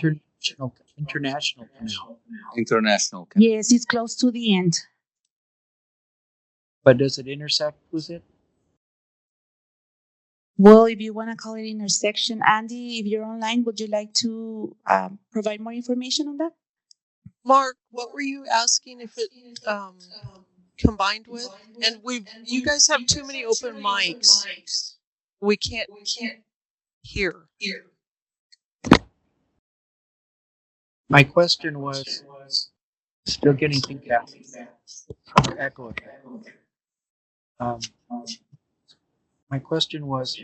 international canal. International canal. Yes, it's close to the end. But does it intersect with it? Well, if you want to call it intersection, Andy, if you're online, would you like to provide more information on that? Mark, what were you asking if it combined with? And you guys have too many open mics. We can't hear. My question was still getting feedback. Echo effect. My question was,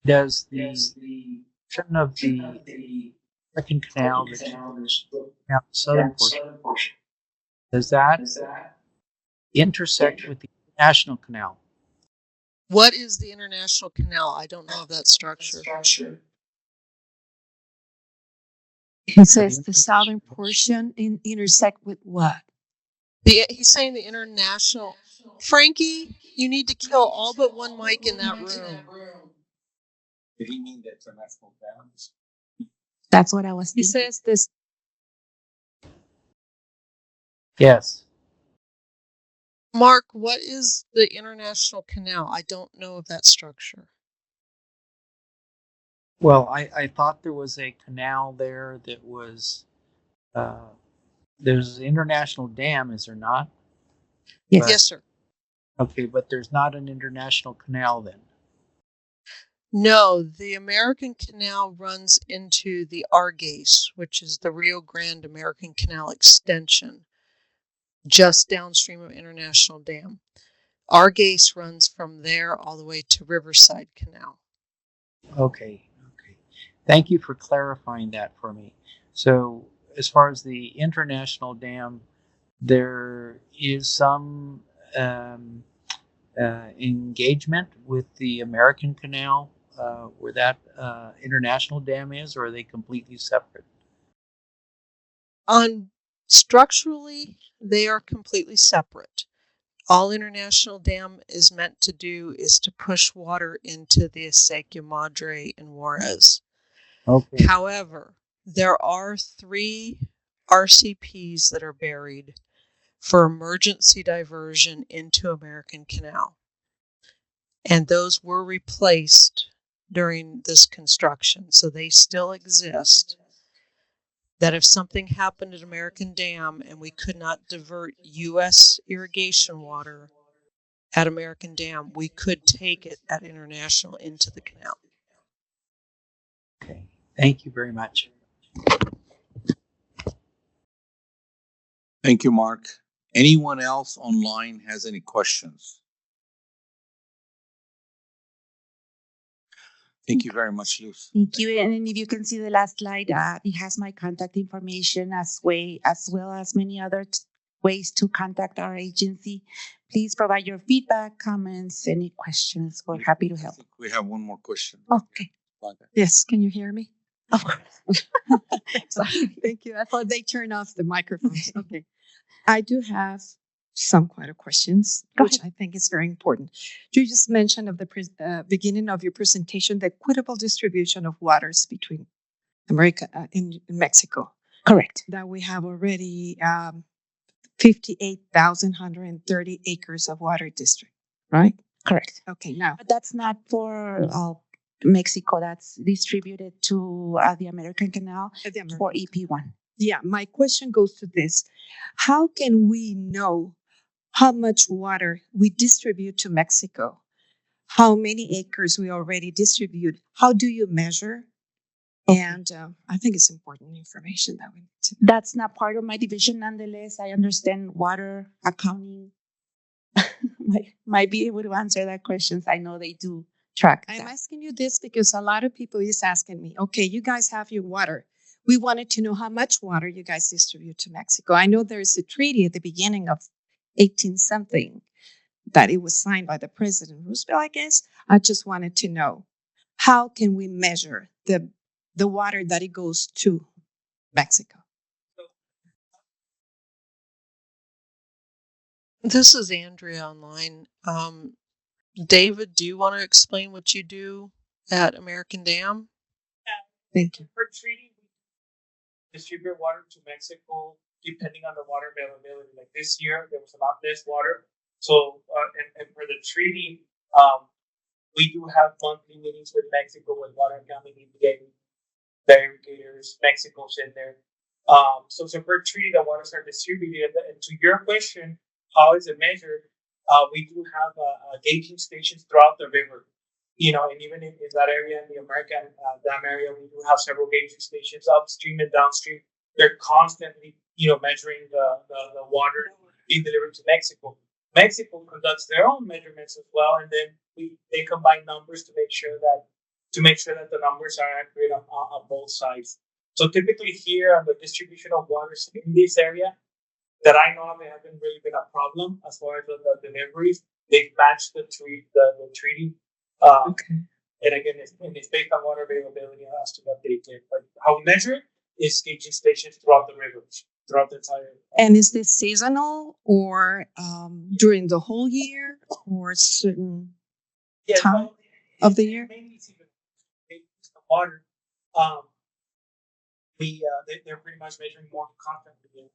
does the portion of the second canal, the southern portion, does that intersect with the national canal? What is the international canal? I don't know of that structure. He says the southern portion intersect with what? He's saying the international. Frankie, you need to kill all but one mic in that room. Did he mean the international dams? That's what I was thinking. He says this. Yes. Mark, what is the international canal? I don't know of that structure. Well, I thought there was a canal there that was, there's an international dam, is there not? Yes. Yes, sir. Okay, but there's not an international canal then. No, the American Canal runs into the Argase, which is the Rio Grande American Canal extension, just downstream of International Dam. Argase runs from there all the way to Riverside Canal. Okay. Thank you for clarifying that for me. So, as far as the international dam, there is some engagement with the American Canal where that international dam is, or are they completely separate? Structurally, they are completely separate. All International Dam is meant to do is to push water into the Acequia Madre and Juarez. Okay. However, there are 3 RCPs that are buried for emergency diversion into American Canal. And those were replaced during this construction, so they still exist. That if something happened at American Dam and we could not divert U.S. irrigation water at American Dam, we could take it at International into the canal. Okay. Thank you very much. Thank you, Mark. Anyone else online has any questions? Thank you very much, Luz. Thank you. And if you can see the last slide, it has my contact information as well as many other ways to contact our agency. Please provide your feedback, comments, any questions. We're happy to help. We have one more question. Okay. Yes, can you hear me? Of course. Sorry. Thank you. I thought they turned off the microphones. Okay. I do have some quite a questions, which I think is very important. You just mentioned at the beginning of your presentation the equitable distribution of waters between America and Mexico. Correct. That we have already 58,130 acres of water district, right? Correct. Okay, now. But that's not for Mexico. That's distributed to the American Canal for EP1. Yeah, my question goes to this. How can we know how much water we distribute to Mexico? How many acres we already distribute? How do you measure? And I think it's important information that we need to know. That's not part of my division. Nonetheless, I understand water accounting might be able to answer that question. I know they do track I'm that. asking you this because a lot of people is asking me, okay, you guys have your water. We wanted to know how much water you guys distribute to Mexico. I know there's a treaty at the beginning of 18 something that it was signed by the President Roosevelt, I guess. I just wanted to know, how can we measure the water that it goes to Mexico? This is Andrea online. David, do you want to explain what you do at American Dam? Thank you. Per treaty, we distribute water to Mexico depending on the water availability. Like this year, there was a lot less water. So, and for the treaty, we do have monthly meetings with Mexico with water coming in, getting the irrigators, Mexico's in there. So per treaty, the waters are distributed. And to your question, how is it measured? We do have gauging stations throughout the river. And even in that area, in the American Dam area, we do have several gauging stations upstream and downstream. They're constantly, measuring the water being delivered to Mexico. Mexico conducts their own measurements as well, and then they combine numbers to make sure that the numbers are accurate on both sides. So typically here on the distribution of waters in this area, that I know of, it hasn't really been a problem as far as the deliveries. They've matched the treaty. Okay. And again, it's based on water availability as to what they get. But how we measure it is gauging stations throughout the river, throughout the entire. And is this seasonal or during the whole year or certain time of the year? Mainly seasonal. The water. They're pretty much measuring more constantly.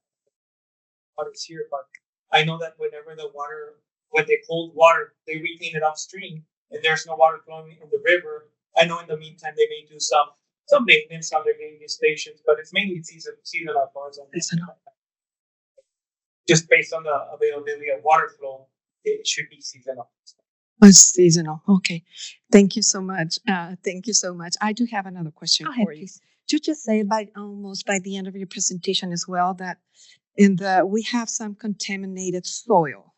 Water's here, but I know that when they hold water, they retain it upstream, and there's no water flowing in the river. I know in the meantime they may do some maintenance on their gauging stations, but it's mainly seasonal as far as I'm concerned. Just based on the availability of water flow, it should be seasonal. Seasonal. Okay. Thank you so much. Thank you so much. I do have another question for you. Please. You just say almost by the end of your presentation as well that we have some contaminated soil.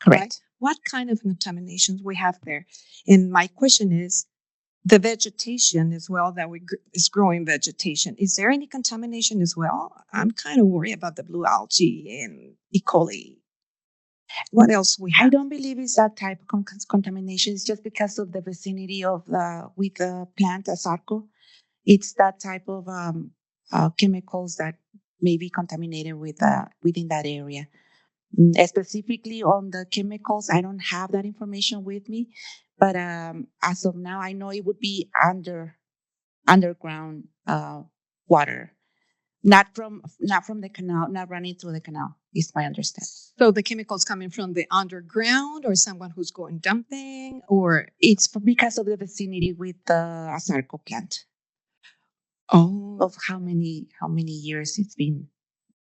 Correct. Right? What kind of contaminations we have there? And my question is, the vegetation as well that is growing vegetation. Is there any contamination as well? I'm kind of worried about the blue algae and E. coli. What else we have? I don't believe it's that type of contamination. It's just because of the vicinity of with the plant Asarco. It's that type of chemicals that may be contaminated within that area. Specifically on the chemicals, I don't have that information with me, but as of now, I know it would be underground water, not from the canal, not running through the canal. Is my understanding. So the chemicals coming from the underground, or someone who's going dumping, or it's because of the vicinity with the Asarco plant. Oh, of how many years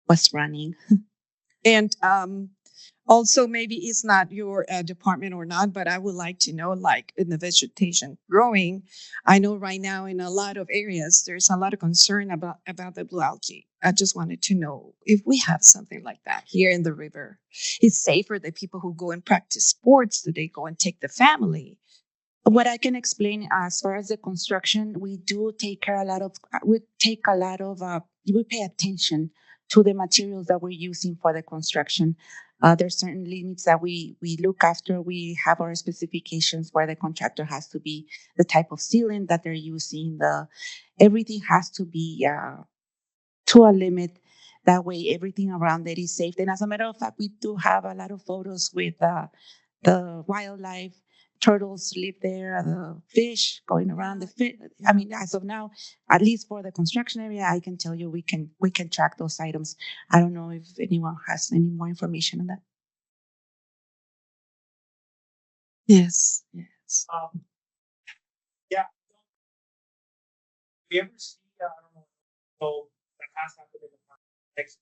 was running. And also, maybe it's not your department or not, but I would like to know, like in the vegetation growing, I know right now in a lot of areas, there's a lot of concern about the blue algae. I just wanted to know if we have something like that here in the river. It's safer the people who go and practice sports, that they go and take the family. What I can explain as far as the construction, we pay attention to the materials that we're using for the construction. There's certain limits that we look after. We have our specifications where the contractor has to be, the type of sealant that they're using. Everything has to be to a limit. That way, everything around it is safe. And as a matter of fact, we do have a lot of photos with the wildlife. Turtles live there, the fish going around the fish. I mean, as of now, at least for the construction area, I can tell you we can track those items. I don't know if anyone has any more information on that. Yes. Yeah. We ever see, I don't know, so that has happened in the past.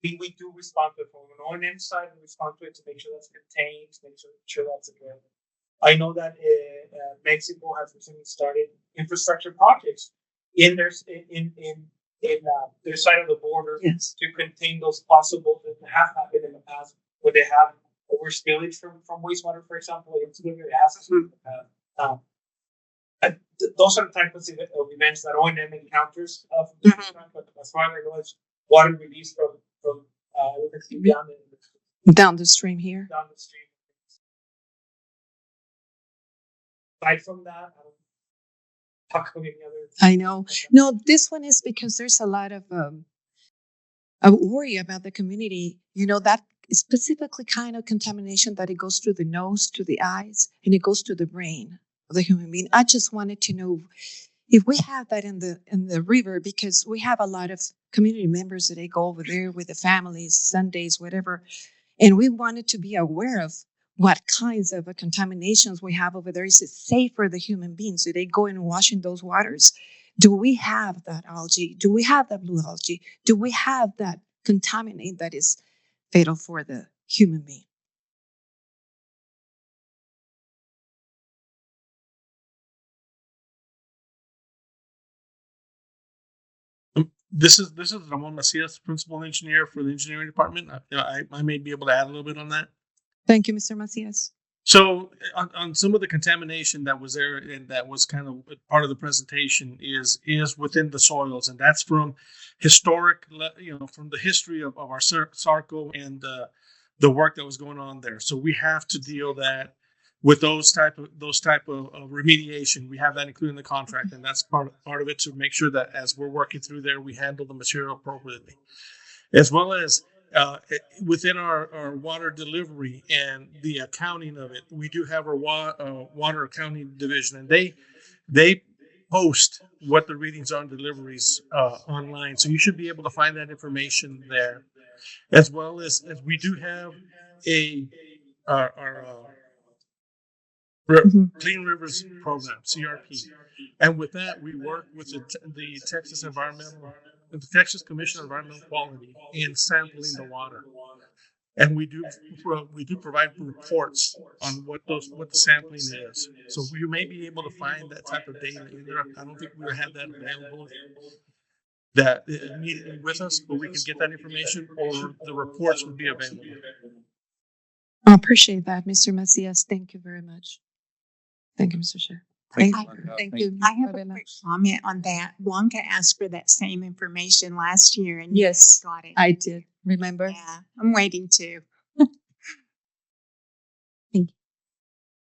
We do respond to it from an O&M side. We respond to it to make sure that's contained, to make sure that's available. I know that Mexico has recently started infrastructure projects in their side of the border to contain those possible that have happened in the past, where they have or spillage from wastewater, for example, into the hazardous. Those are the types of events that O&M encounters. But as far as I know, it's water released from Down the stream here. down the stream. Aside from that, I don't talk about any other. I know. No, this one is because there's a lot of a worry about the community. You know, that specifically kind of contamination that it goes through the nose, to the eyes, and it goes to the brain of the human being. I just wanted to know if we have that in the river, because we have a lot of community members that they go over there with the families, Sundays, whatever, and we wanted to be aware of what kinds of contaminations we have over there. Is it safe for the human beings? Do they go and wash in those waters? Do we have that algae? Do we have that blue algae? Do we have that contaminant that is fatal for the human being? This is Ramon Macias, principal engineer for the engineering department. I may be able to add a little bit on that. Thank you, Mr. Macias. So on some of the contamination that was there and that was kind of part of the presentation is within the soils, and that's from historic, from the history of our Sarco and the work that was going on there. So we have to deal that with those type of remediation. We have that included in the contract, and that's part of it, to make sure that as we're working through there, we handle the material appropriately, as well as within our water delivery and the accounting of it. We do have our water accounting division, and they post what the readings are on deliveries online, so you should be able to find that information there, as well as we do have our Clean Rivers Program, CRP, and with that we work with the Texas Commission on Environmental Quality in sampling the water, and we do provide reports on what the sampling is. So you may be able to find that type of data either. I don't think we have that available that immediately with us, but we can get that information, or the reports would be available. I appreciate that, Mr. Macias. Thank you very much. Thank you, Mr. Chair. Thank you. I have a quick comment on that. Blanca asked for that same information last year, and Yes, you never got it. I did. Remember? Yeah, I'm waiting to. Thank you.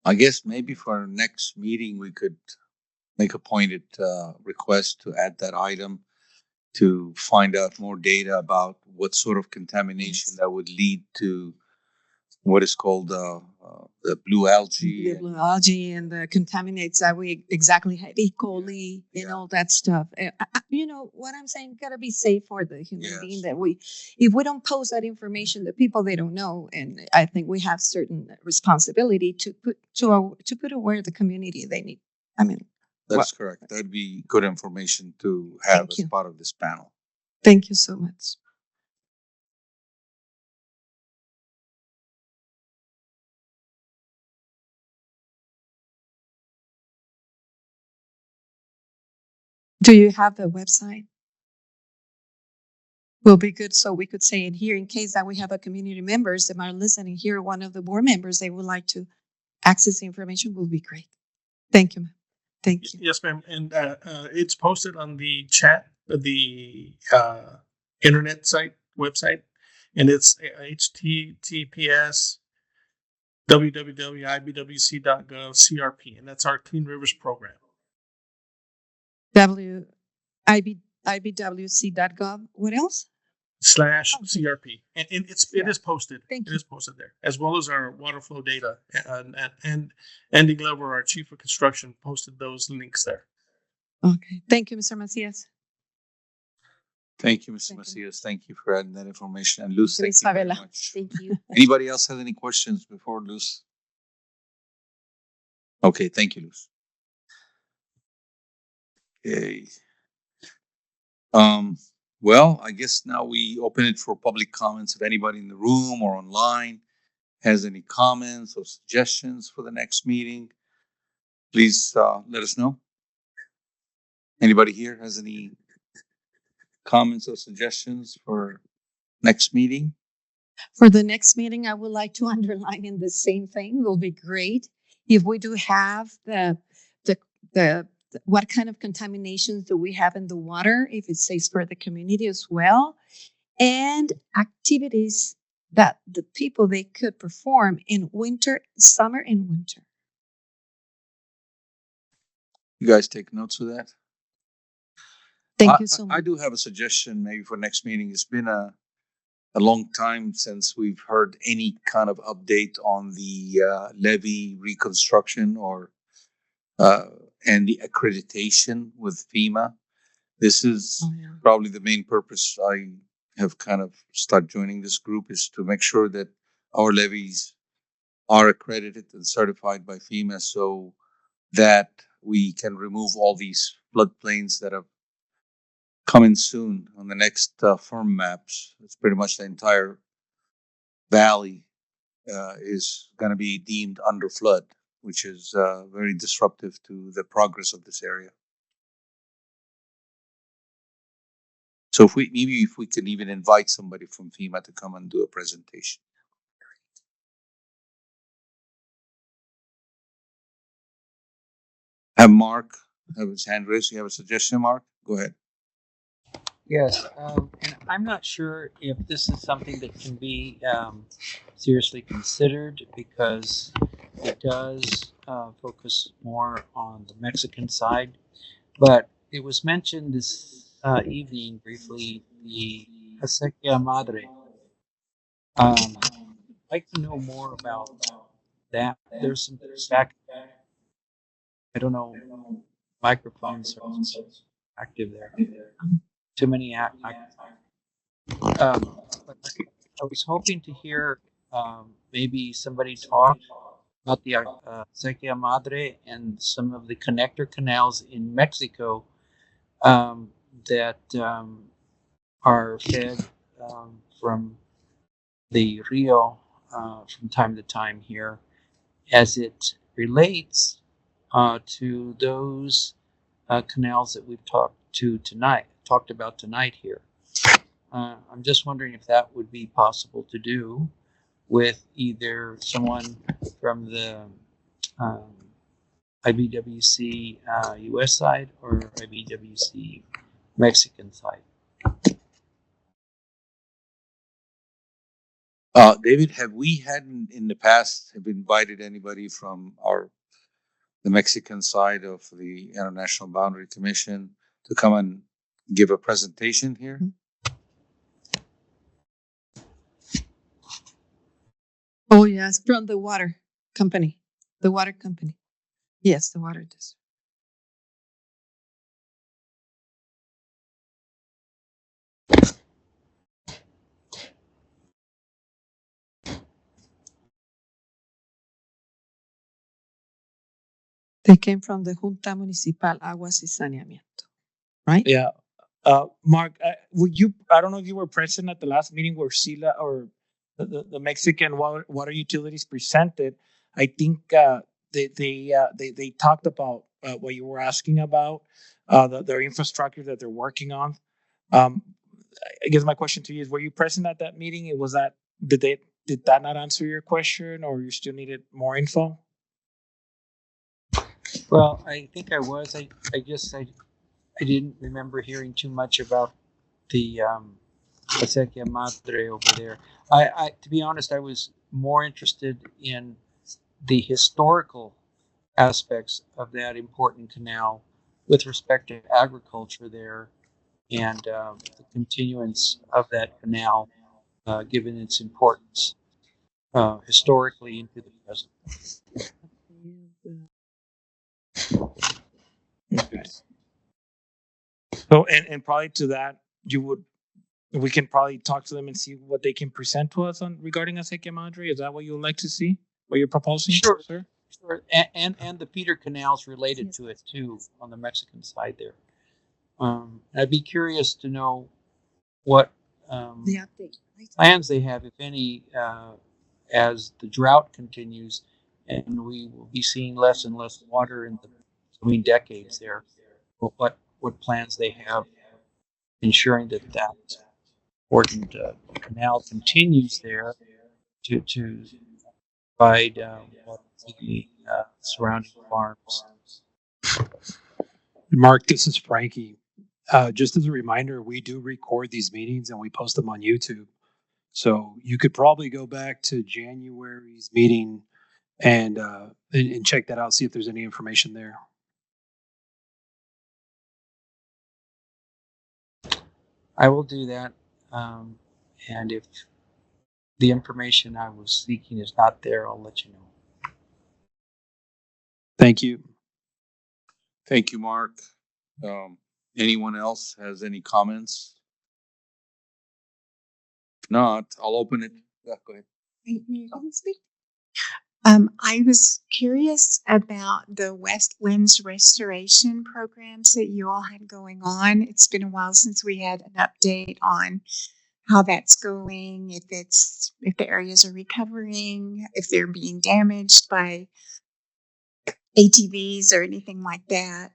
I guess maybe for our next meeting, we could make a pointed request to add that item to find out more data about what sort of contamination that would lead to what is called the blue algae. The blue algae and the contaminants that we exactly have, E. coli, and all that stuff. You know what I'm saying? Got to be safe for the human being. That if we don't post that information, the people they don't know, and I think we have certain responsibility to put aware the community they need. I mean, that's correct. That'd be good information to have as part of this panel. Thank you so much. Do you have the website? Will be good, so we could say it here in case that we have a community members that are listening here. One of the board members, they would like to access the information, will be great. Thank you, ma'am. Thank you. Yes, ma'am. And it's posted on the chat, the internet website, and it's https www.ibwc.gov CRP, and that's our Clean Rivers program. IBWC.gov. What else? /CRP, and it is posted. Thank you. It is posted there, as well as our water flow data. And Andy Glover, our chief of construction, posted those links there. Okay. Thank you, Mr. Macias. Thank you, Mr. Macias. Thank you for adding that information. And Luz, thank you very Favela. much. Thank you. Anybody else have any questions before Luz? Okay, thank you, Luz. Okay. Well, I guess now we open it for public comments. If anybody in the room or online has any comments or suggestions for the next meeting, please let us know. Anybody here has any comments or suggestions for next meeting? For the next meeting, I would like to underline in the same thing. It will be great if we do have the the what kind of contaminations do we have in the water, if it's safe for the community as well, and activities that the people they could perform in winter, summer and winter. You guys take notes of that? Thank you so much. I do have a suggestion maybe for next meeting. It's been a long time since we've heard any kind of update on the levee reconstruction or and the accreditation with FEMA. This is probably the main purpose I have kind of started joining this group, is to make sure that our levees are accredited and certified by FEMA, so that we can remove all these floodplains that are coming soon on the next firm maps. It's pretty much the entire valley is going to be deemed under flood, which is very disruptive to the progress of this area. So if we can even invite somebody from FEMA to come and do a presentation. Have Mark have his hand raised. You have a suggestion, Mark? Go ahead. Yes, and I'm not sure if this is something that can be seriously considered, because it does focus more on the Mexican side. But it was mentioned this evening briefly, the Acequia Madre. I'd like to know more about that. There's some back. I don't know. Microphones are active there. Too many but I was hoping to hear maybe somebody talk about the Acequia Madre and some of the connector canals in Mexico that are fed from the Rio from time to time here, as it relates to those canals that we've talked about tonight here. I'm just wondering if that would be possible to do with either someone from the IBWC US side or IBWC Mexican side. David, have we had in the past have invited anybody from the Mexican side of the International Boundary Commission to come and give a presentation here? Oh yes, from the water company. The water company. Yes, the water district. They came from the Junta Municipal Aguas y Saneamiento, right? Yeah. Mark, I don't know if you were present at the last meeting where Sila or the Mexican water utilities presented. I think they talked about what you were asking about, their infrastructure that they're working on. I guess my question to you is: were you present at that meeting? Did that not answer your question, or you still needed more info? Well, I think I was. I guess I didn't remember hearing too much about the Acequia Madre over there. To be honest, I was more interested in the historical aspects of that important canal with respect to agriculture there, and the continuance of that canal, given its importance historically into the present. Okay. So, and probably to that, we can probably talk to them and see what they can present to us on regarding Acequia Madre. Is that what you would like to see? What you're proposing? Sure, sir? Sure. And the feeder canals related to it too on the Mexican side there. I'd be curious to know what plans they have, if any, as the drought continues, and we will be seeing less and less water in the coming decades there. What plans they have ensuring that important canal continues there to provide water to the surrounding farms. Mark, this is Frankie. Just as a reminder, we do record these meetings and we post them on YouTube. So you could probably go back to January's meeting and check that out, see if there's any information there. I will do that. And if the information I was seeking is not there, I'll let you know. Thank you. Thank you, Mark. Anyone else has any comments? If not, I'll open it. Yeah, go ahead. I was curious about the Wetlands restoration programs that you all had going on. It's been a while since we had an update on how that's going, if the areas are recovering, if they're being damaged by ATVs or anything like that.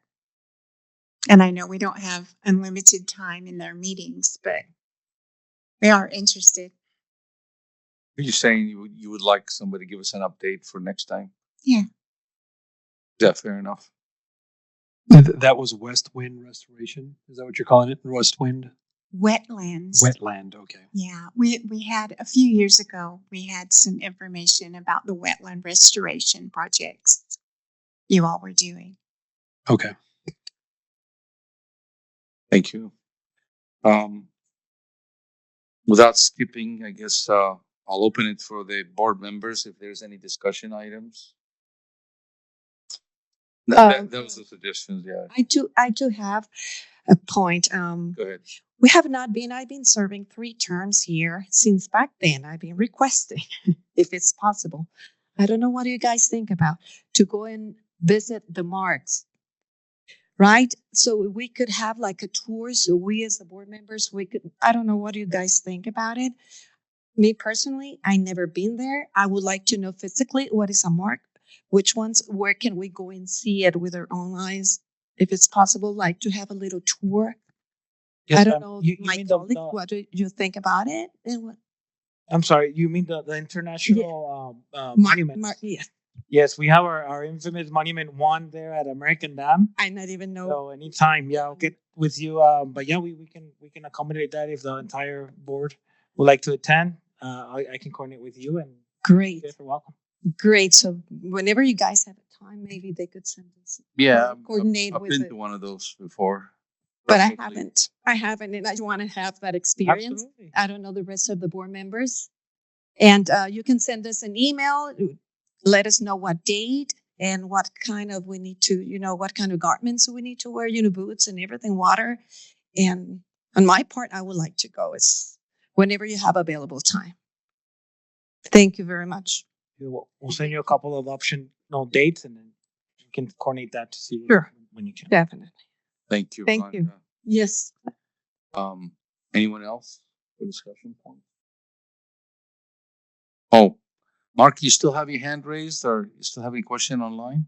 And I know we don't have unlimited time in their meetings, but we are interested. Are you saying you would like somebody to give us an update for next time? Yeah. Is that fair enough? That was West Wind Restoration. Is that what you're calling it? West Wind? Wetlands. Wetland, okay. Yeah, we had a few years ago, we had some information about the wetland restoration projects you all were doing. Okay. Thank you. Without skipping, I guess I'll open it for the board members if there's any discussion items. That was the suggestions, yeah. I do have a point. Go ahead. I've been serving 3 terms here since back then. I've been requesting, if it's possible. I don't know what you guys think about, to go and visit the marks, right? So we could have like a tour. So we as the board members, I don't know what you guys think about it. Me personally, I never been there. I would like to know physically what is a mark, which ones, where can we go and see it with our own eyes? If it's possible, like to have a little tour. Yes, I don't know, you my mean colleague, what do you think about it? And what, I'm sorry, you mean the international monuments? yes. Yes, we have our infamous Monument 1 there at American Dam. I not even know. So anytime, yeah, I'll get with you. But yeah, we can accommodate that if the entire board would like to attend. I can coordinate with you and Great. you're welcome. Great. So whenever you guys have a time, maybe they could send us. Yeah, coordinate I've with been it. to one of those before. But I Definitely. haven't, and I want to have that experience. Absolutely. I don't know the rest of the board members. And you can send us an email. Let us know what date and what kind of we need to, what kind of garments we need to wear, boots and everything, water. And on my part, I would like to go. It's whenever you have available time. Thank you very much. We'll send you a couple of optional dates and then you can coordinate that to see Sure. when you can. Definitely. Thank you. Thank you. Blanca. Yes. Anyone else for discussion point? Oh, Mark, you still have your hand raised, or you still have any question online?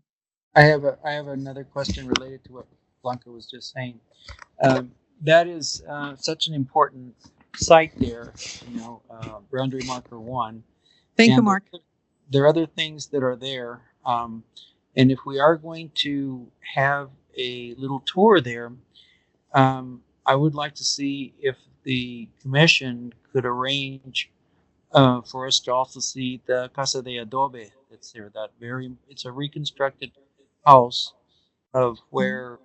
I have another question related to what Blanca was just saying. That is such an important site there, boundary marker 1. Thank you, And Mark. there are other things that are there. And if we are going to have a little tour there, I would like to see if the commission could arrange for us to also see the Casa de Adobe that's there. It's a reconstructed house of where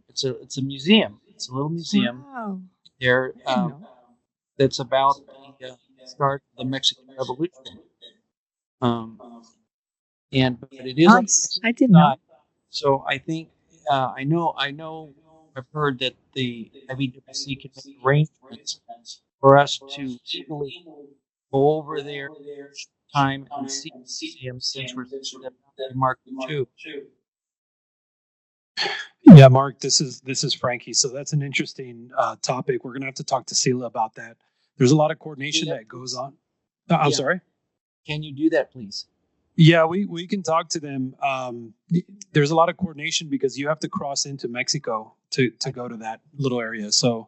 it's a museum. It's a little museum Wow. there that's about the start of the Mexican Revolution. But it is Nice. I didn't know. So I think I know I've heard that the USIBWC can make arrangements for us to easily go over there time and see the museum since we're at Mark 2. Yeah, Mark, this is Frankie. So that's an interesting topic. We're gonna have to talk to Sela about that. There's a lot of coordination that goes on. I'm sorry. Can you do that, please? Yeah, we can talk to them. There's a lot of coordination because you have to cross into Mexico to go to that little area. So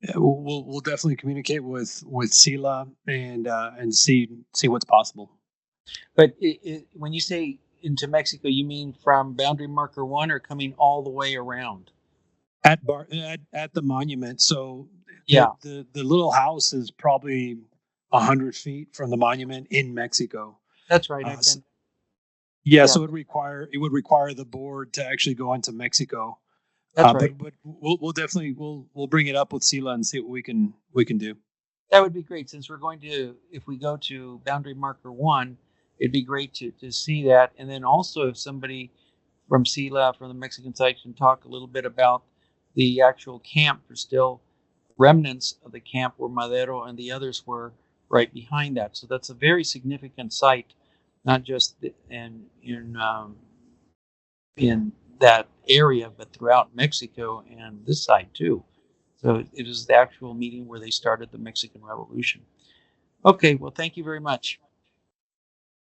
Yeah, we'll definitely communicate with SILA and see what's possible. But when you say into Mexico, you mean from boundary marker 1 or coming all the way around? At the monument. So Yeah. the little house is probably 100 feet from the monument in Mexico. That's right. I've So, been. yeah, Yeah. so it would require the board to actually go into Mexico. That's right. But we'll definitely we'll bring it up with SILA and see what we can do. That would be great, since we're going to, if we go to boundary marker 1, it'd be great to see that. And then also, if somebody from SILA, from the Mexican side, can talk a little bit about the actual camp. There's still remnants of the camp where Madero and the others were right behind that. So that's a very significant site, not just in that area, but throughout Mexico and this side too. So it is the actual meeting where they started the Mexican Revolution. Okay, well, thank you very much.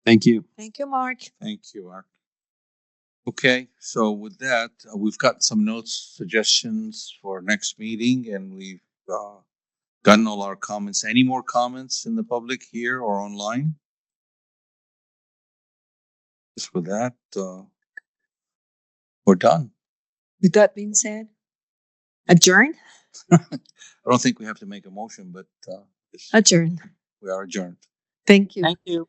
Thank you. Thank you, Mark. Thank you, Art. Okay, so with that, we've got some notes, suggestions for next meeting, and we've gotten all our comments. Any more comments in the public here or online? Just with that, we're done. With that being said, adjourn? I don't think we have to make a motion, but Adjourn. we are adjourned. Thank you. Thank you.